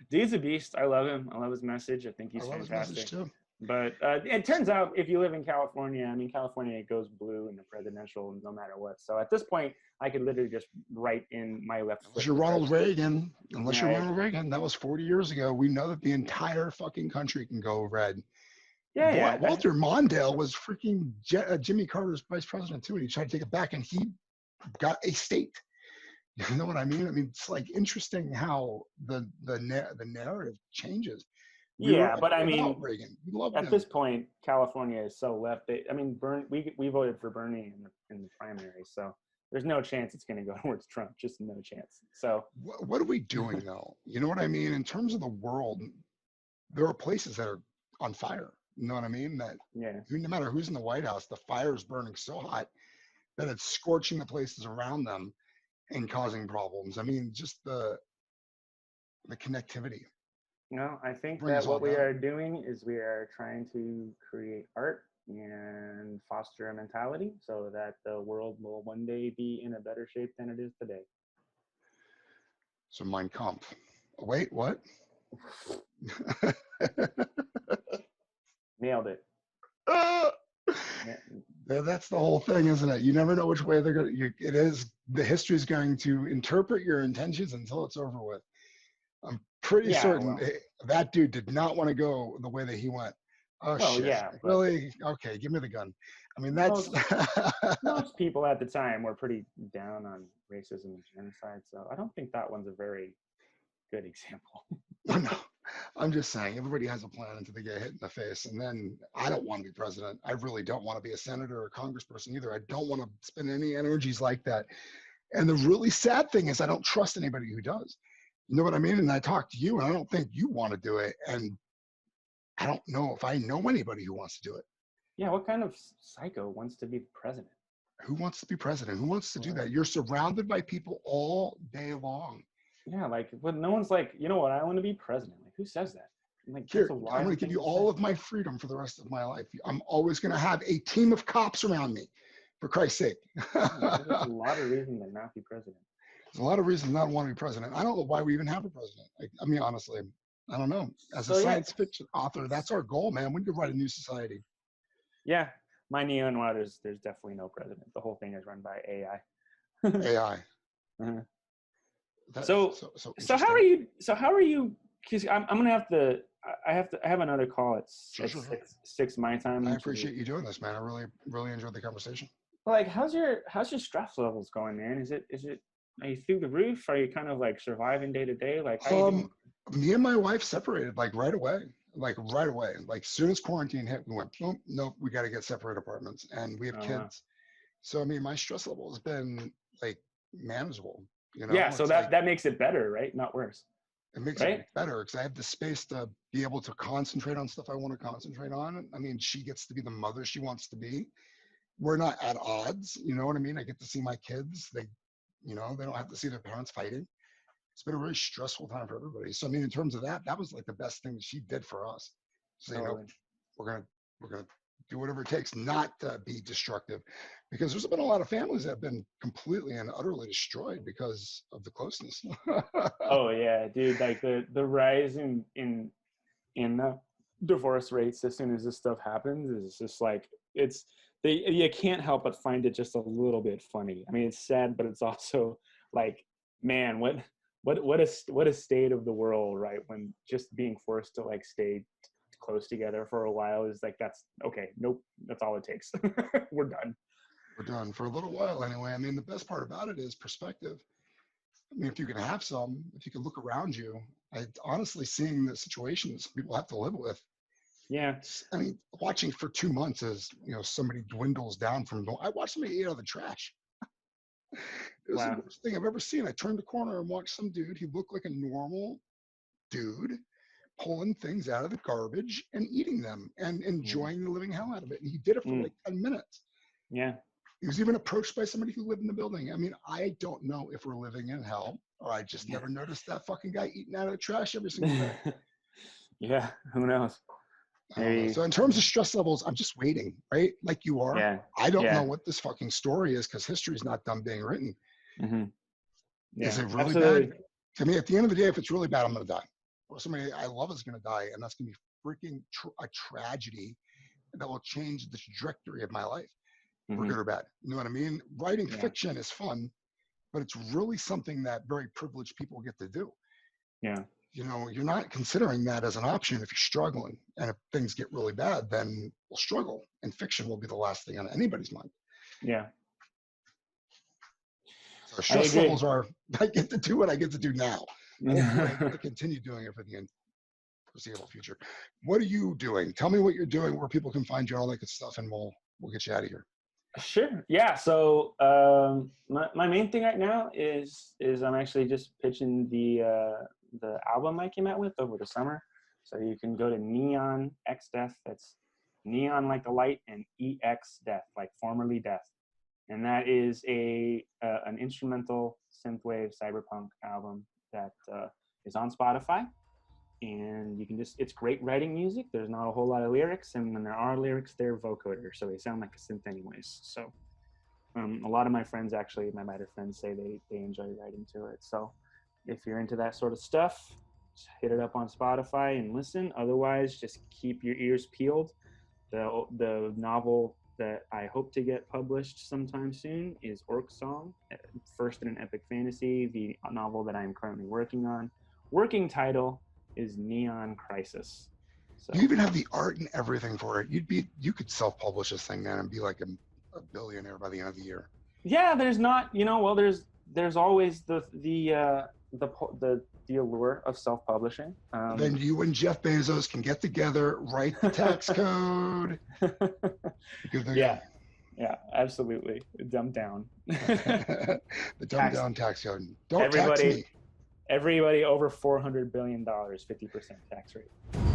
Dude's a beast. I love him. I love his message. I think he's fantastic. His message too. But it turns out if you live in California, I mean, California goes blue in the presidential no matter what. So at this point, I could literally just write in my left foot. Unless you're Ronald Reagan, that was 40 years ago. We know that the entire fucking country can go red. Yeah, Walter Mondale was freaking Jimmy Carter's vice president too, and he tried to take it back, and he got a state. You know what I mean? I mean, it's like interesting how the narrative changes. But I mean, at this point, California is so left. We voted for Bernie in the primary, so there's no chance it's going to go towards Trump. Just no chance. So what are we doing though? You know what I mean? In terms of the world, there are places that are on fire. You know what I mean? That no matter who's in the White House, the fire is burning so hot that it's scorching the places around them and causing problems. I mean, just the connectivity. No, I think that what we are doing is we are trying to create art and foster a mentality so that the world will one day be in a better shape than it is today. So Mein Kampf. Wait, what? Nailed it. That's the whole thing, isn't it? You never know which way they're going to. The history is going to interpret your intentions until it's over with. I'm pretty certain that dude did not want to go the way that he went. Oh, shit. Yeah, really? Okay, give me the gun. I mean, that's... most people at the time were pretty down on racism and genocide, so I don't think that one's a very good example. No, I'm just saying, everybody has a plan until they get hit in the face, and then I don't want to be president. I really don't want to be a senator or a congressperson either. I don't want to spend any energies like that. And the really sad thing is I don't trust anybody who does. You know what I mean? And I talk to you, and I don't think you want to do it. And I don't know if I know anybody who wants to do it. Yeah, what kind of psycho wants to be president? Who wants to be president? Who wants to do that? You're surrounded by people all day long. Yeah, but no one's like, you know what? I want to be president. Like, who says that? Like, here, I'm going to give you all of my freedom for the rest of my life. I'm always going to have a team of cops around me, for Christ's sake. There's a lot of reasons to not be president. There's a lot of reasons not to want to be president. I don't know why we even have a president. I mean, honestly, I don't know. As a science fiction author, that's our goal, man. We could write a new society. Yeah, my Neon Waters, there's definitely no president. The whole thing is run by AI. AI. So how are you? Because I'm gonna have to I have another call at Sure, sure, sure. six my time. I appreciate you doing this, man. I really enjoyed the conversation. Like, how's your stress levels going, man? Is it are you through the roof? Are you kind of like surviving day to day? Like, how you doing? Me and my wife separated like right away. Like right away. Like soon as quarantine hit, we went, boom, nope, we got to get separate apartments. And we have Oh, kids. wow. So I mean, my stress level has been like manageable. You Yeah, know, so it's like that makes it better, right? Not worse, it makes it right? better because I have the space to be able to concentrate on stuff I want to concentrate on. I mean, she gets to be the mother she wants to be. We're not at odds. You know what I mean? I get to see my kids. They don't have to see their parents fighting. It's been a really stressful time for everybody. So I mean, in terms of that, that was like the best thing that she did for us. So Totally. we're gonna do whatever it takes not to be destructive, because there's been a lot of families that have been completely and utterly destroyed because of the closeness. Oh yeah, dude. Like the rise in divorce rates as soon as this stuff happens is just like you can't help but find it just a little bit funny. I mean, it's sad, but it's also like, man, what a state of the world, right? When just being forced to like stay close together for a while is like, that's okay. Nope, that's all it takes. We're done. We're done for a little while anyway. I mean, the best part about it is perspective. I mean, if you can have some, if you can look around you, I honestly seeing the situations people have to live with. Yeah. I mean, watching for 2 months as somebody dwindles down from. I watched somebody eat out of the trash. It was the Wow. worst thing I've ever seen. I turned the corner and watched some dude. He looked like a normal dude pulling things out of the garbage and eating them and enjoying the living hell out of it. And he did it for Mm. like 10 minutes. Yeah. He was even approached by somebody who lived in the building. I mean, I don't know if we're living in hell, or I just never noticed that fucking guy eating out of the trash every single day. Yeah. Who knows? I don't know. So in terms of stress levels, I'm just waiting, right? Like you are. Yeah. I don't Yeah. know what this fucking story is because history's not done being written. Mm-hmm. Yeah. Is it really Absolutely. bad? To me, at the end of the day, if it's really bad, I'm going to die. Or somebody I love is going to die. And that's going to be freaking a tragedy that will change the trajectory of my life for good or bad. You know what I mean? Writing fiction is fun, but it's really something that very privileged people get to do. Yeah. You're not considering that as an option if you're struggling. And if things get really bad, then we'll struggle. And fiction will be the last thing on anybody's mind. Yeah. So stress levels are, I get to do what I get to do now. Hopefully I get to continue doing it for the foreseeable future. What are you doing? Tell me what you're doing, where people can find you, all that good stuff, and we'll get you out of here. Sure. Yeah. So my main thing right now is I'm actually just pitching the album I came out with over the summer. So you can go to Neon X Death. That's neon like the light, and EX Death, like formerly death. And that is an instrumental synthwave cyberpunk album that is on Spotify. And you can it's great writing music. There's not a whole lot of lyrics, and when there are lyrics, they're vocoder, so they sound like a synth anyways. So a lot of my friends, actually, my writer friends, say they enjoy writing to it. So if you're into that sort of stuff, just hit it up on Spotify and listen. Otherwise, just keep your ears peeled. The novel that I hope to get published sometime soon is Orc Song, first in an epic fantasy. The novel that I'm currently working on, working title is Neon Crisis. So you even have the art and everything for it. You could self-publish this thing, man, and be like a billionaire by the end of the year. Yeah, there's not, well, there's always the allure of self-publishing. Then you and Jeff Bezos can get together, write the tax code. Yeah, absolutely. Dumb down. The dumb down tax code. Don't everybody, tax me. Everybody over $400 billion, 50% tax rate.